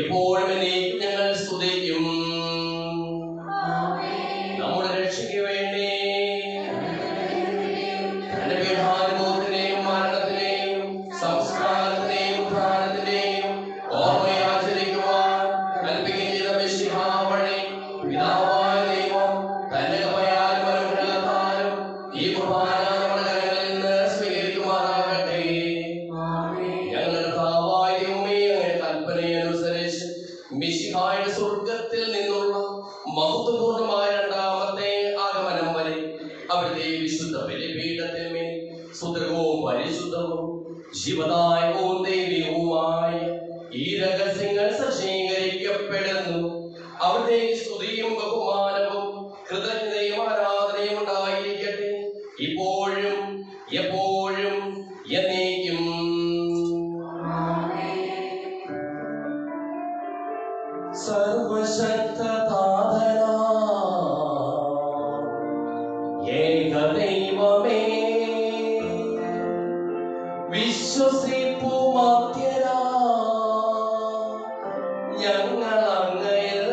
എപ്പോഴും എന്നേക്കും ഞങ്ങൾ സ്തുതിക്കും. നമ്മുടെ രക്ഷയ്ക്ക് വേണ്ടി തന്റെ പീഠാനുഭവത്തിന്റെയും മരണത്തിന്റെയും സംസ്കാരത്തിന്റെയും പ്രാണത്തിന്റെയും ഓർമ്മയെ ആചരിക്കുവാൻ കൽപ്പിക്കുകയും ചെയ്ത മിശിഹാ വഴി പിതാവായ ദൈവം തന്റെ കൃപയാലും അനുഗ്രഹത്താലും ഈ കുർബാന നമ്മുടെ കരങ്ങളിൽ നിന്ന് സ്വീകരിക്കുമാറാകട്ടെ. ഞങ്ങളുടെ കർത്താവായ ദൈവമേ, അങ്ങയുടെ കൽപ്പനയനുസരിച്ച് മിശിഹായുടെ സ്വർഗത്തിൽ നിന്നുള്ള മഹത്വപൂർണമായ രണ്ടാമത്തെ ആഗമനം വരെ അവിടുത്തെ വിശുദ്ധ ബലിപീഠത്തിന്മേൽ സുദൃഢവും പരിശുദ്ധവും ജീവദായകവും ദൈവികവുമായ ഈ രഹസ്യങ്ങൾ സജ്ജീകരിക്കപ്പെടുന്നു. അവിടുത്തെ സ്തുതിയും ബഹുമാനവും കൃതജ്ഞതയും ആരാധനയും ഉണ്ടായിരിക്കട്ടെ, ഇപ്പോഴും എപ്പോഴും എന്നേക്കും. സർവശക്തനാഥനായ ഏകദൈവമേ, വിശ്വസിപ്പുമത്യനാ ഞങ്ങൾ അങ്ങയിൽ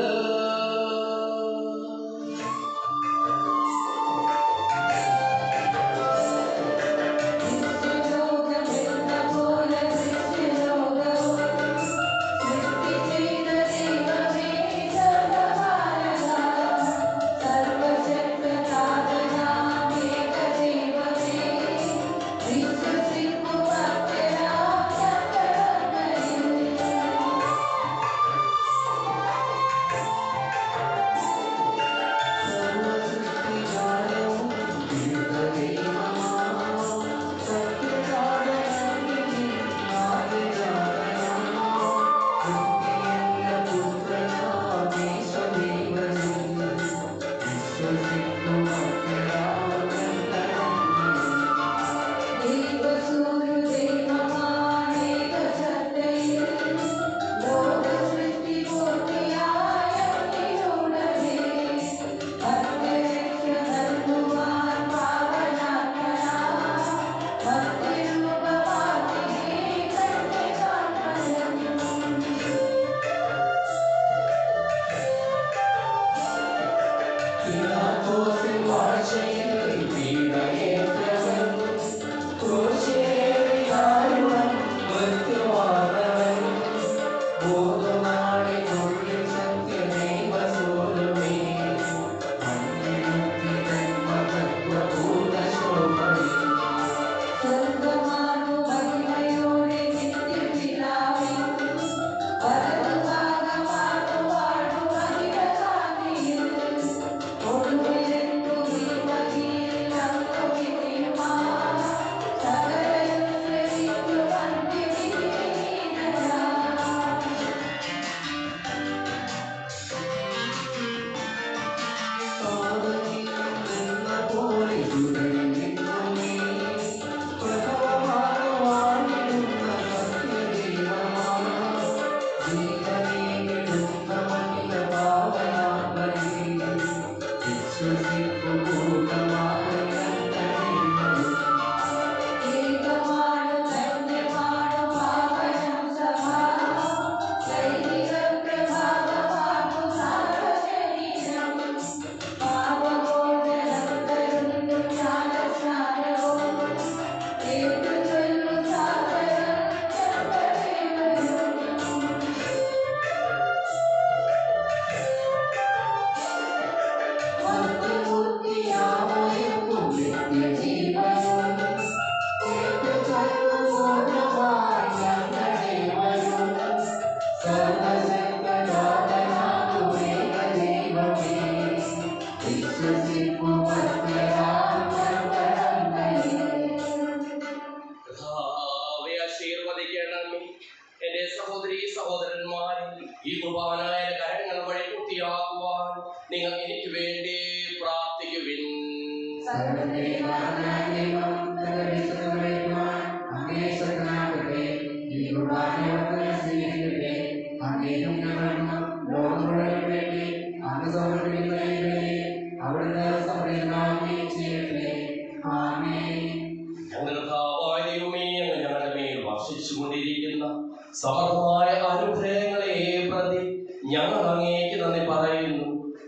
സമൃദ്ധമായ അനുഗ്രഹങ്ങളെ പ്രതി ഞങ്ങൾ അങ്ങേക്ക് നന്ദി പറയുന്നു.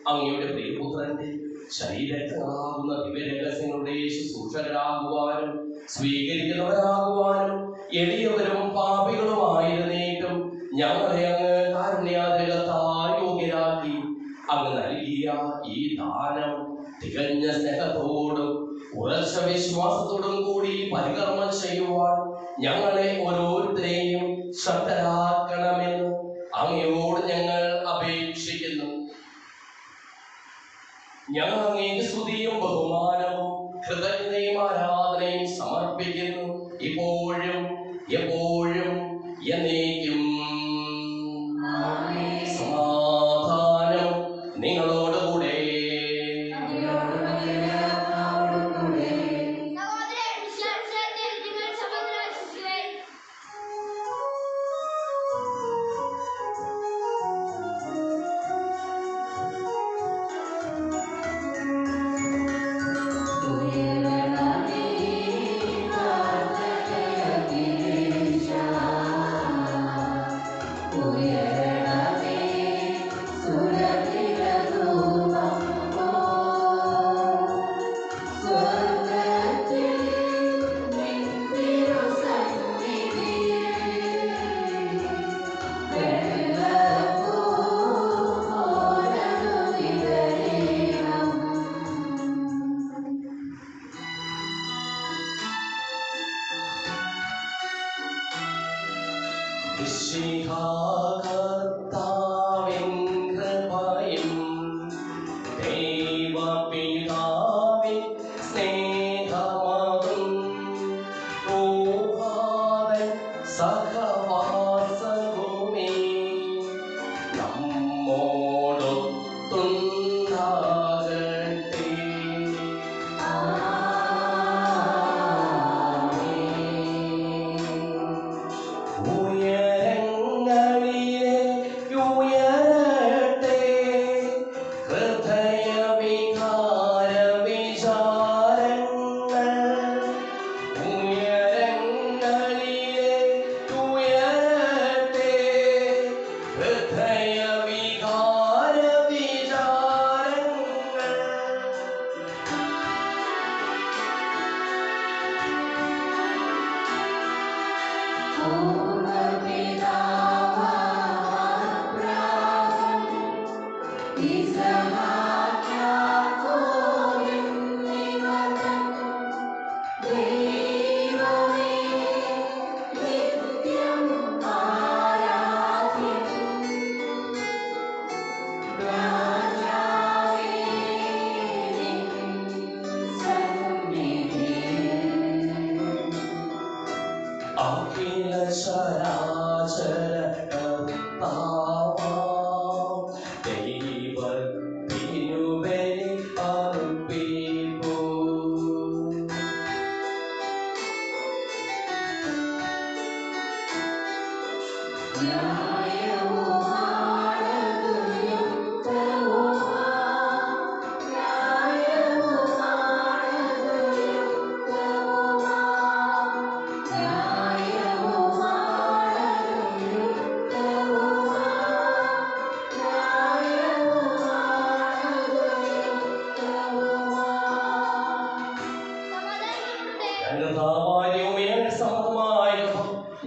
അങ്ങയുടെ പ്രിയപുത്രന്റെ ശരീരങ്ങളാകുന്ന ദിവ്യരഹസ്യങ്ങളുടെ ശുശ്രൂഷകരാകുവാനും സ്വീകരിക്കുന്നവരാകുവാനും എളിയവരും പാപികളുമായിരുന്നേക്കും ഞങ്ങളെ അങ്ങ് കാരുണ്യാതിരകത്താൽ യോഗ്യരാക്കി. അങ്ങ് നൽകിയ ഈ ദാനം തികഞ്ഞ സ്നേഹത്തോടും ഉറച്ച വിശ്വാസത്തോടും കൂടി പരികർമ്മം ചെയ്യുവാൻ ഞങ്ങളെ ഓരോരുത്തരെയും ശക്തരാക്കണമെന്ന് അങ്ങയോട് ഞങ്ങൾ അപേക്ഷിക്കുന്നു. ഞങ്ങൾ അങ്ങേക്ക് സ്തുതിയും ബഹുമാനവും കൃതജ്ഞതയും ആരാധനയും സമർപ്പിക്കുന്നു, ഇപ്പോഴും എപ്പോഴും എന്നേക്കും. സമാധാനം നിങ്ങളോടുകൂടെ.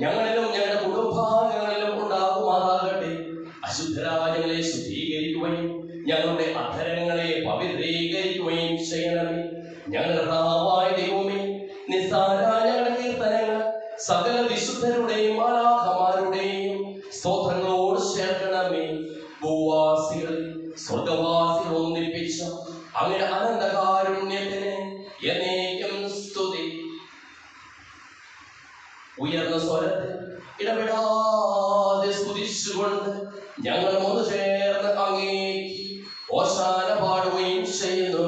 ഞങ്ങളിലും ഞങ്ങളുടെ കുടുംബാംഗങ്ങളിലും ഉണ്ടാകുമാറാകട്ടെ. അശുദ്ധരാജങ്ങളെ ശുദ്ധീകരിക്കുകയും ഞങ്ങളുടെ അധരങ്ങളെ പവിത്രീകരിക്കുകയും ചെയ്യണമേ. ഞങ്ങളുടെ ദൈവമേ, നിസ്സാരായ കീർത്തനങ്ങൾ സകല വിശുദ്ധരുടെയും മാലാഖമാരുടെയും സ്തോത്രങ്ങളോട് ചേർക്കണമേ. ഭൂവാസികളെ സ്വർഗവാസികൾ ഒന്നിപ്പിച്ച അങ്ങയുടെ അനന്തകാരുണ്യത്തിന് എന്നേക്കും സ്തുതി. ഉയർന്ന സ്വരത്തിൽ ഇടപെടാതെ സ്തുതിച്ചുകൊണ്ട് ഞങ്ങൾ ഒന്ന് ചേർന്ന് അങ്ങേക്ക് ഓശാന പാടുകയും ചെയ്യുന്നു.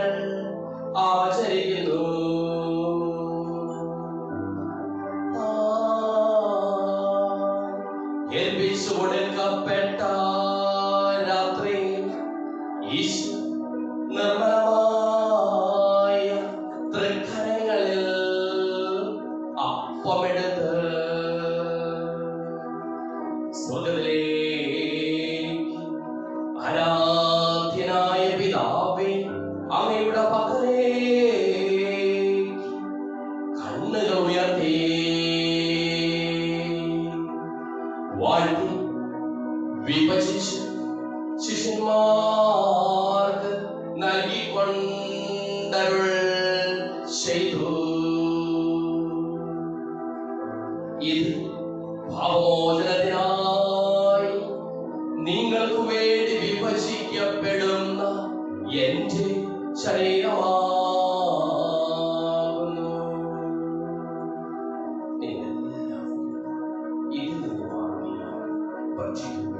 ഞങ്ങൾ ആചരിക്കുന്നു. ഏൽപ്പിച്ചു കൊടുക്കപ്പെട്ട രാത്രി ഈശോ നിർമ്മലമായ തൃക്കരങ്ങളിൽ അപ്പമെടുത്ത് സ്വർഗ്ഗത്തിലേക്ക് ആരാധ്യനായ പിതാവേ അങ്ങയുടെ പക്കലേക്ക് കണ്ണുകൾ ഉയർത്തി വാഴ്ത്തി വിഭജിച്ച് ശിഷ്യന്മാർക്ക് നൽകിക്കൊണ്ടരുൾ ചെയ്തു. ഇത് ഭാവമോചനത്തിനായി നിങ്ങൾക്ക് വേണ്ടി വിഭജിക്കപ്പെടുന്ന എന്റെ ശരീരമാകുന്നു. നിങ്ങളെല്ലാം ഇതിൽ നിന്ന് വാങ്ങി ഭക്ഷിക്കുന്നു.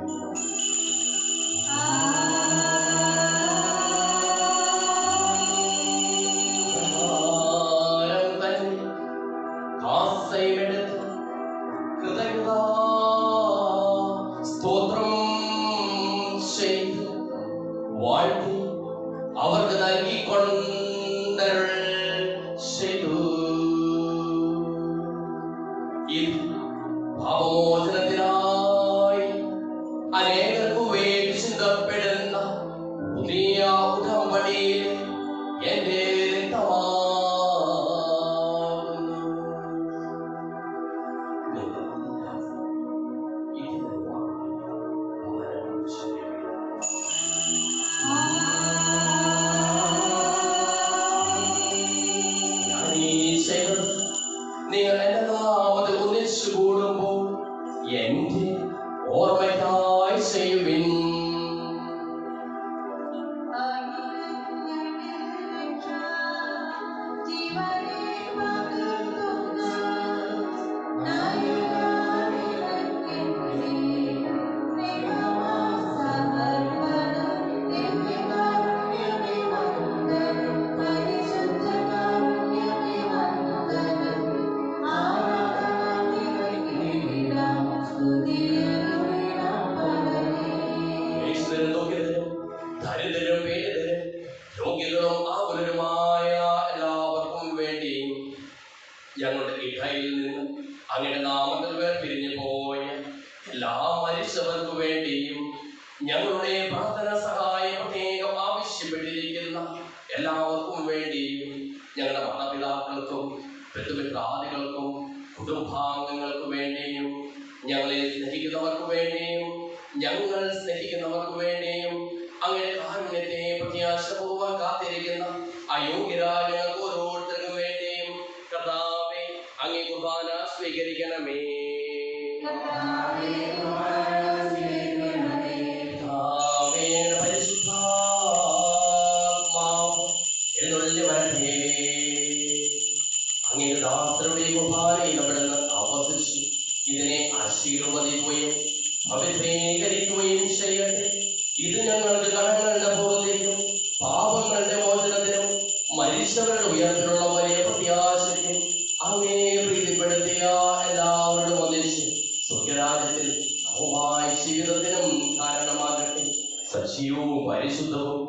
സ്തോത്രം ചെയ്ത് വാഴ്ത്തി അവർക്ക് നൽകിക്കൊണ്ടരുൾ ചെയ്തു. ഇത് ഭാവമോചനത്തിനായി അനേകർക്കു വേണ്ടി ചിന്തപ്പെടുന്ന പുതിയ ഉടമ്പടിയിൽ എന്റെ രക്തമാകുന്നു. ഇതിനെ വാങ്ങി പാനം ചെയ്യുക. നിങ്ങൾ എന്റെ നാമത്തിൽ ഒന്നിച്ചു കൂടുമ്പോൾ എന്റെ ഓർമ്മയ്ക്കായി ചെയ്യുവിൻ. ദരിദ്രരും പീഡിതരും രോഗികളും ആകുലരുമായ എല്ലാവർക്കും വേണ്ടിയും ഞങ്ങളുടെ ഇടയിൽ നിന്ന് അങ്ങയുടെ നാമത്തിൽ വേർപിരിഞ്ഞു പോയ എല്ലാ മരിച്ചവർക്ക് വേണ്ടിയും ഞങ്ങളുടെ പ്രാർത്ഥന സഹായം പ്രത്യേകം ആവശ്യപ്പെട്ടിരിക്കുന്ന എല്ലാവർക്കും വേണ്ടിയും ഞങ്ങളുടെ മാതാപിതാക്കൾക്കും ബന്ധുമിത്രാദികൾക്കും കുടുംബാംഗങ്ങൾക്ക് വേണ്ടിയും ഞങ്ങളെ സ്നേഹിക്കുന്നവർക്ക് വേണ്ടിയും ഞങ്ങൾ സ്നേഹിക്കുന്നവർക്ക് വേണ്ടിയും അങ്ങനെ കാരുണ്യത്തെ പ്രത്യാശപൂർവ്വം കാത്തിരിക്കുന്ന അയോഗ്യരായ ഞങ്ങൾക്ക് ഓരോരുത്തർക്കും വേണ്ടിയും കർത്താവേ അങ്ങേ കുർബാന സ്വീകരിക്കണമേ. പരിശുദ്ധാത്മാവ് എഴുന്നള്ളി വരട്ടെ. അങ്ങേ ദാസരുടെ കുർബാനയിൽ അവിടുന്ന് ആവർത്തിച്ച് ഇതിനെ ആശീർവദിക്കുകയും പവിത്രീകരിക്കുകയും ചെയ്യട്ടെ. ഇത് ഞങ്ങൾക്ക് കടങ്ങളുടെ പൂർത്തിക്കും പാപങ്ങളുടെ മോചനത്തിനും മരിച്ചവരുടെ ഉയർത്തിലുള്ള വലിയ പ്രത്യാശയ്ക്കും അങ്ങേ പ്രീതിപ്പെടുത്തിയ എല്ലാവരോടും ഒന്നിച്ച് സ്വർഗ്ഗരാജ്യത്തിൽ നവമായ ജീവിതത്തിനും കാരണമാകട്ടെ. സജീവവും പരിശുദ്ധവും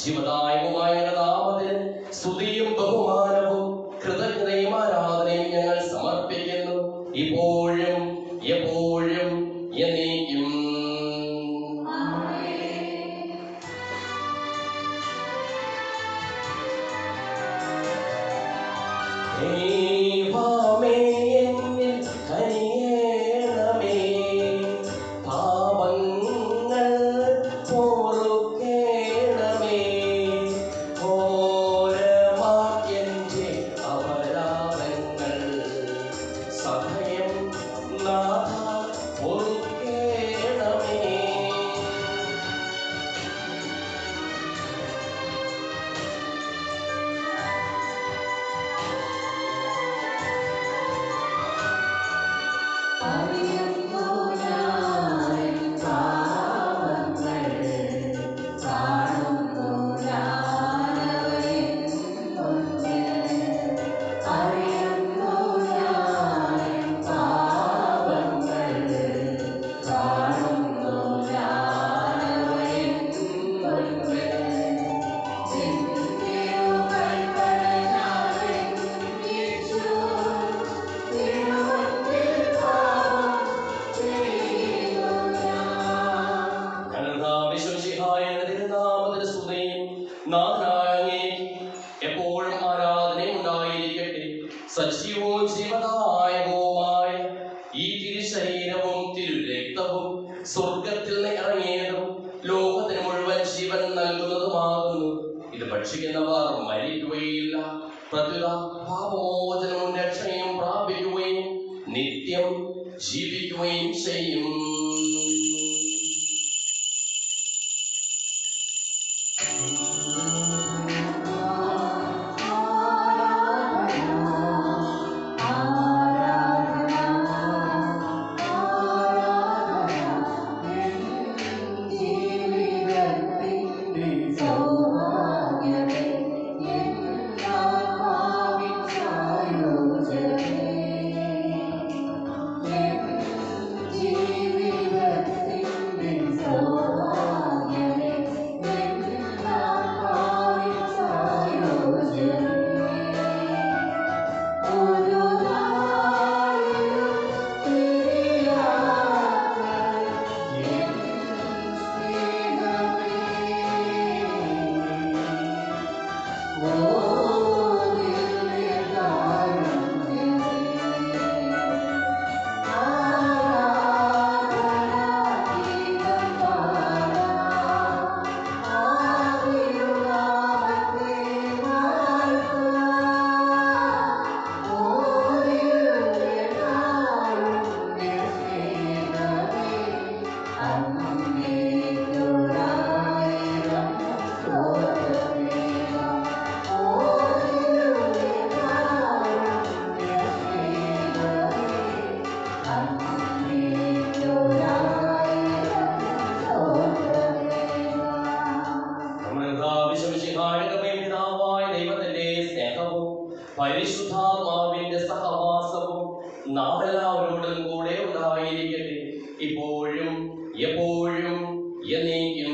ശിവദായകവുമായ നാമത്തിന് സ്തുതിയും ബഹുമാനവും കൃതജ്ഞതയും ആരാധനയും ഞങ്ങൾ സമർപ്പിക്കുന്നു, ഇപ്പോഴും എപ്പോഴും എന്നേക്കും. ദൈവമേ എന്നിൽ കനിയണമേ, പാപങ്ങൾ പൊറുക്കേണമേ, ഘോരമായെന്റെ അപരാധങ്ങൾ സദയം നാഥ പൊറുക്കേണമേ. സജീവവും ജീവദായകവുമായ ഈ തിരുശരീരവും തിരുരക്തവും സ്വർഗത്തിൽ നിന്ന് ഇറങ്ങിയതും ലോകത്തിന് മുഴുവൻ ജീവൻ നൽകുന്നതുമാകുന്നു. ഇത് ഭക്ഷിക്കുന്നവർ മരിക്കുകയില്ല, പ്രത്യുത പാപമോചനവും രക്ഷയും പ്രാപിക്കുകയും നിത്യം ജീവിക്കുകയും ചെയ്യും. പരിശുദ്ധാത്മാവിന്റെ സഹവാസവും നാം എല്ലാവരോടും കൂടെ ഉണ്ടായിരിക്കട്ടെ, ഇപ്പോഴും എപ്പോഴും എന്നേക്കും.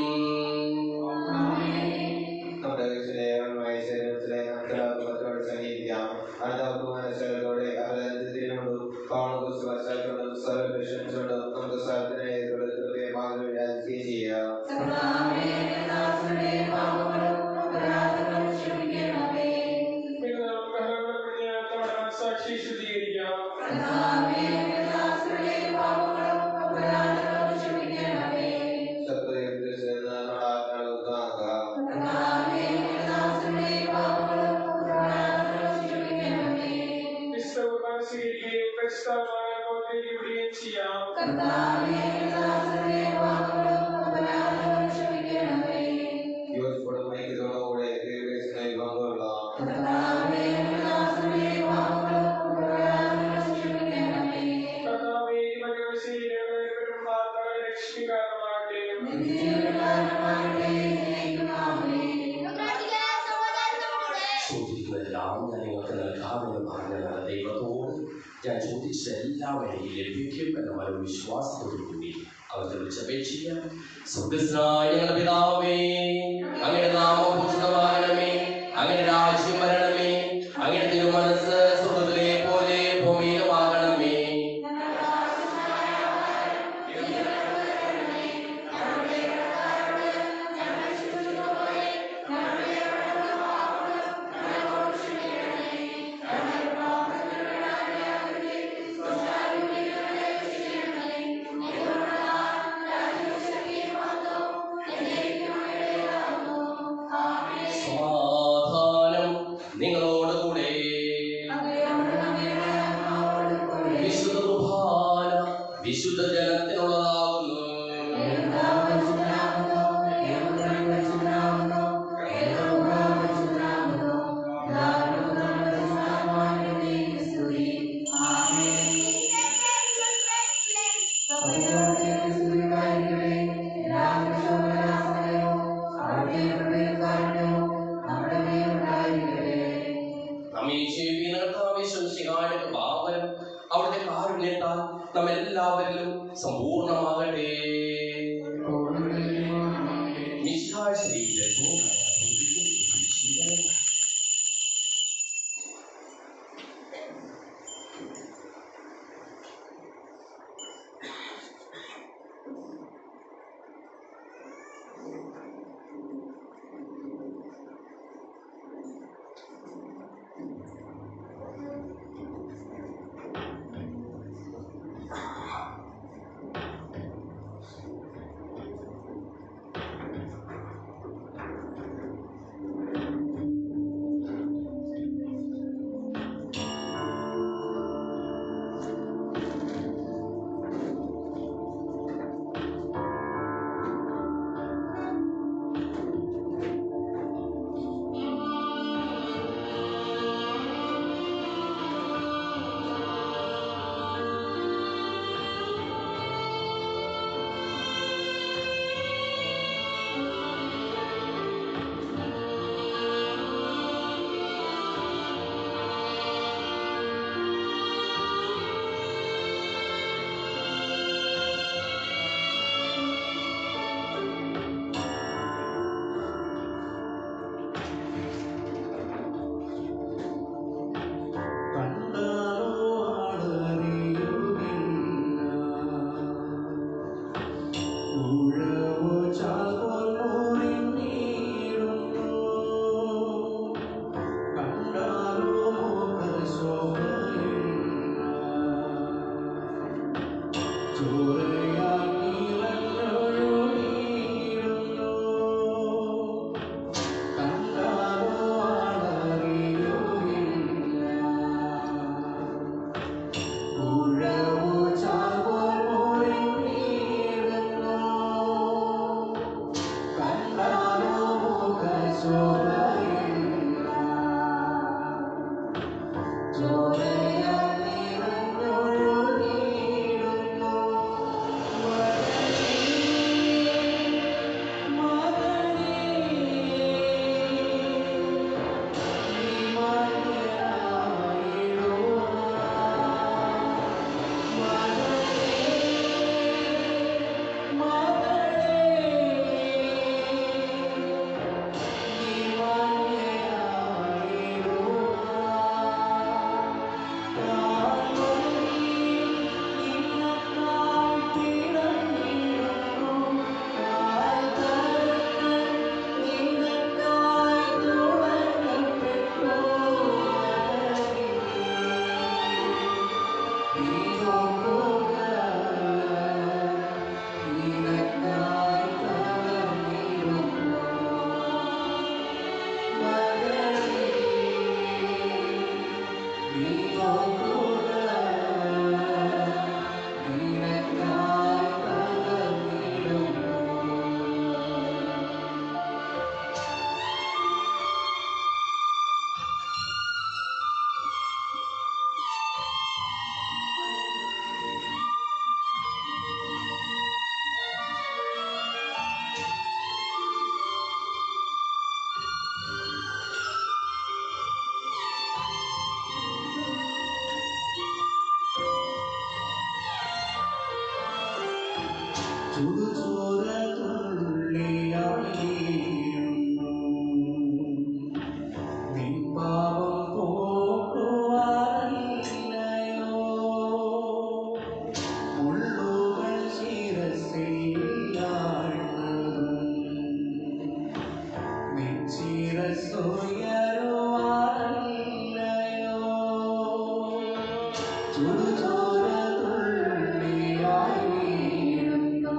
ചോദിക്കുന്നതെല്ലാം ഞാൻ നിങ്ങൾക്ക് നൽകാമെന്ന് പറഞ്ഞ ദൈവത്തോട് ഞാൻ ചോദിച്ച എല്ലാ വഴിയും ലഭിക്കും എന്ന മനോവിശ്വാസത്തോടുകൂടി അവർക്ക് വിളിച്ചപേക്ഷിക്കാം. സ്വർഗ്ഗസ്ഥനായ ഞങ്ങളുടെ പിതാവേ, അങ്ങയുടെ നാമം പൂജിതമാകണമേ, അങ്ങയുടെ രാജ്യം വരണമേ, അങ്ങയുടെ തിരുമനസ്സ് സ്വർഗ്ഗത്തിലെ പോലെ ഭൂമിയിലുമാകണമേ. സമാധാനം നിങ്ങളോടുകൂടെ. വിശുദ്ധ കുർബാന വിശുദ്ധ ജനത്തിനുള്ളതാകുന്നു. അവിടുത്തെ കാരുണ്യത്താൽ നമ്മെല്ലാവരിലും സമ്പൂർണമാകട്ടെ. പാപം പോക്കുവാനില്ലയോ മുള്ളുകൾ ശിരസിലാഴ്ന്നതും നിൻശിരസ്സുയരുവാനില്ലയോ ചുടുചോര തുള്ളിയായി വീഴുന്നു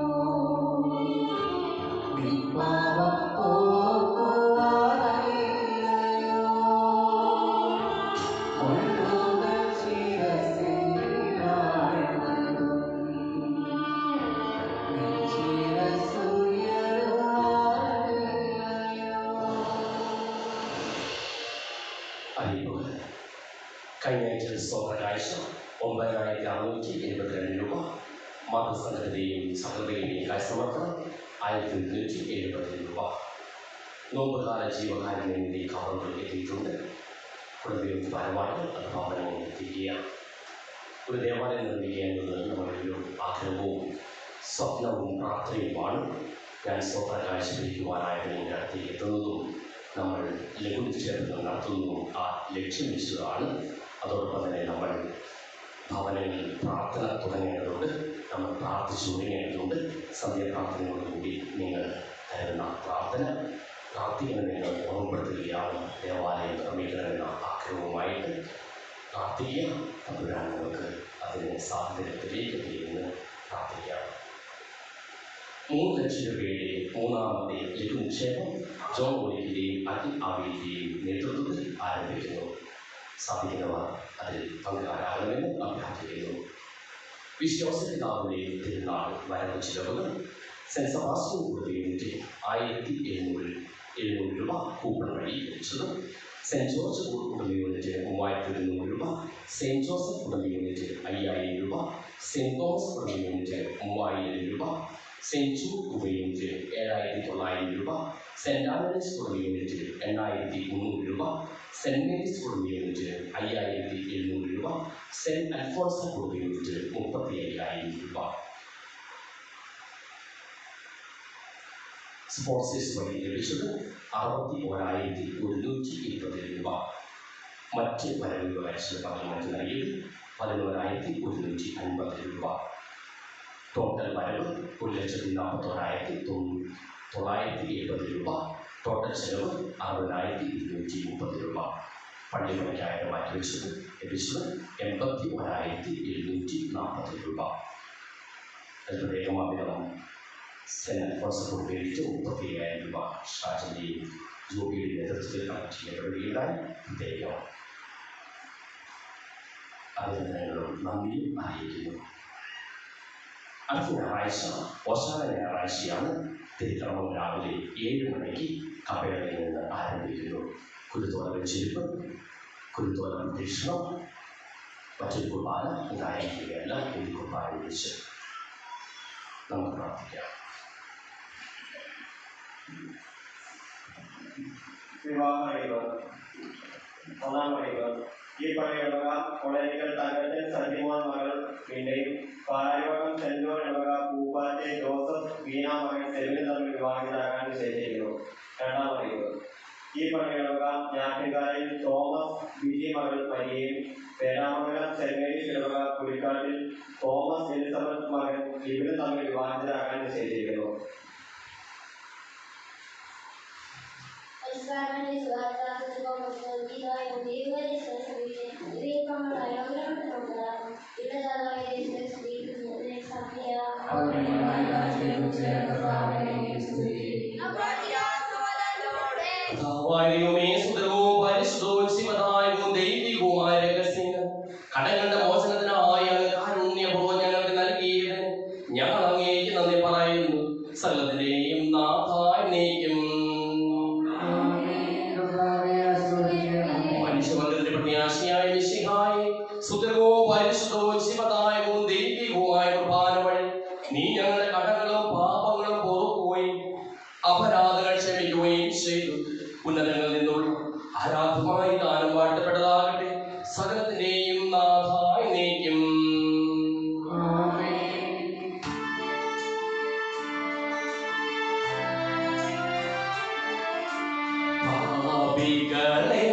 നിൻ പാപം പോക്കുവാനില്ലയോ മുള്ളുകൾ ശിരസിലാഴ്ന്നതും അറിയിപ്പുകൾ കഴിഞ്ഞ ആഴ്ച സ്വപ്രകാശം 9,672 രൂപ മാതൃസംഘടനയും സഹൃദയും സമർപ്പണം 1,270 രൂപ നോമ്പുകാല ജീവകാരുണ്യങ്ങളുടെ കവറുകൾ എത്തിയിട്ടുണ്ട്. കുടുംബ ഭാരവാഹികൾ അത് ഭവനങ്ങളിൽ എത്തിക്കുകയാണ്. ഒരു ദേവാലയം നിർമ്മിക്കുക എന്നത് നമ്മുടെ ഒരു ആഗ്രഹവും സ്വപ്നവും പ്രാർത്ഥനയുമാണ്. ഞാൻ സ്വപ്രകാശിപ്പിക്കുവാനായിട്ട് നിങ്ങളുടെ അടുത്തേക്ക് എത്തുന്നതും നമ്മൾ ലഘുനിക്ഷേപങ്ങൾ നടത്തുന്നതും ആ ലക്ഷ്യം വെച്ചതാണ്. അതോടൊപ്പം തന്നെ നമ്മൾ ഭവനങ്ങളിൽ പ്രാർത്ഥന തുടങ്ങേണ്ടതുണ്ട്. നമ്മൾ പ്രാർത്ഥിച്ചു തുടങ്ങേണ്ടതുണ്ട്. സന്ധ്യാപ്രാർത്ഥനയോടുകൂടി നിങ്ങൾ തരുന്ന പ്രാർത്ഥിക്കണമെന്ന് നിങ്ങൾ ഓർമ്മപ്പെടുത്തുകയാണ്. ദേവാലയം നിർമ്മിക്കണമെന്ന ആഗ്രഹവുമായിട്ട് പ്രാർത്ഥിക്കുക. തമ്പുരാൻ നമുക്ക് അതിനെ സാധ്യതയിലേക്ക് എന്ന് പ്രാർത്ഥിക്കാം. 3 ലക്ഷം രൂപയുടെ മൂന്നാമത്തെ ലഘുനിക്ഷേപം ജോൺ ഒലിക്കിൻ്റെയും അഖിൽ ആവിയുടെയും നേതൃത്വത്തിൽ ആരംഭിക്കുന്നു. സാധിക്കുന്നവർ അതിൽ പങ്കാരാകണമെന്ന് അഭ്യർത്ഥിക്കുന്നു. വിശ്വാസപിതാവിൻ്റെ തിരുനാൾ വരവ് ചിലവുകൾ സെൻറ്റ് സെബാസ്റ്റ്യൻ കുടുംബ യൂണിറ്റ് 1,700 രൂപ കൂപ്പൺ വഴി ലഭിച്ചതും, സെൻറ്റ് ജോർജ് കുടുംബ യൂണിറ്റ് 3,200 രൂപ, സെൻറ്റ് ജോസഫ് കുടുംബ യൂണിറ്റ് 5,000 രൂപ, സെൻറ്റ് തോമസ് കുടുംബ യൂണിറ്റ് 3,000 രൂപ, സെൻറ്റ് ജൂഡ് കുടുംബ യൂണിറ്റ് 7,900 രൂപ, സെൻറ്റ് ആന്റണീസ് കുടുംബ യൂണിറ്റ് 8,300 രൂപ, സെൻറ്റ് മേരീസ് കുടുംബ യൂണിറ്റ് 5,700 രൂപ, സെൻറ്റ് അൽഫോൺസ കുടുംബ യൂണിറ്റ് 35,000 രൂപ. സ്പോൺസേഴ്സ് വഴി ലഭിച്ചത് 61,120 രൂപ. മറ്റ് വരവുകൾ മറ്റ് നൽകിയത് 11,150 രൂപ. ടോട്ടൽ വരവ് 1,41,970 രൂപ. ടോട്ടൽ ചെലവ് 60,230 രൂപ. പള്ളിപ്പണിക്കായിട്ട് മാറ്റിവെച്ചത് ലഭിച്ചത് 81,740 രൂപ. പ്രത്യേകമാവിധം സെൻറ്റ് അൽഫോൺസ് ഉപയോഗിച്ച് 35,000 രൂപ ഷാജിൻ്റെയും ജോബിയുടെ നേതൃത്വത്തിൽ കളക്ട് ചെയ്യപ്പെടുകയുണ്ടായി. പ്രത്യേകം അഭിനന്ദനങ്ങളും നന്ദിയും അറിയിക്കുന്നു. അടുത്ത ഞായറാഴ്ച ഓശാന ഞായറാഴ്ചയാണ്. തിരുക്കർമ്മം രാവിലെ 7 മണിക്ക് കപ്പേളയിൽ നിന്ന് ആരംഭിക്കുന്നു. കുരുത്തോല വെച്ചിരിപ്പ്, കുരുത്തോല പ്രദക്ഷിണം, മറ്റൊരു കുർബാന ഉണ്ടായിരിക്കുകയെല്ലാം ഈ കുർബാന വിളിച്ച് നമുക്ക് പ്രാർത്ഥിക്കാം. വിവാഹമണികൾ 1-ാം മണികൾ ഈ പണിയുള്ളവ കൊളേരിക്കൽ തങ്കച്ചൻ സജിമോൻ മകൾ പിന്നെയും പാലാരിവട്ടം സെന്റ് ജോൺ ഇളവ പൂപ്പാറ്റെ ജോസഫ് വീണ മകൻ സെൽവിൻ തമ്മിൽ വിവാഹിതരാകാൻ നിശ്ചയിച്ചിരിക്കുന്നു. 2-ാം മണികൾ ഈ പണിയുള്ളവ ഞാറ്റുകാരിൽ തോമസ് ബിജി മകൾ മരിയയും പേരാമംഗലം സെന്റ് മേരീസ് ഇളവ കുടിക്കാട്ടിൽ തോമസ് എലിസബത്ത് മകൻ ലിബിനും തമ്മിൽ വിവാഹിതരാകാൻ നിശ്ചയിച്ചിരിക്കുന്നു. കടങ്ങളുടെ മോചനത്തിനായ കാരുണ്യപൂർവ്വം ഞങ്ങൾക്ക് നൽകിയത് ഞങ്ങൾ അങ്ങേക്ക് നന്ദി പറയുന്നു. സകലത്തിന്റെയും നാഥായി നീക്കും. മനുഷ്യവർഗത്തിന്റെ പ്രത്യാശയായ മിശിഹായെ സുദൃഢവും പരിശുദ്ധവും ശിവദായകവും ദൈവികവുമായ കുർബാന വഴി നീ ഞങ്ങളുടെ കടങ്ങളും പാപങ്ങളും പൊറുക്കുകയും അപരാധങ്ങൾ ക്ഷമിക്കുകയും ചെയ്തു. ഉന്നതങ്ങളിൽ നിന്നുള്ള ആരാധമായി ദാനം വാഴ്ത്തപ്പെട്ടതാകട്ടെ. സകലത്തിന്റെയും നാഥായി നീക്കും. പാപികളെ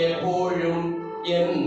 എപ്പോഴും എന്നേക്കും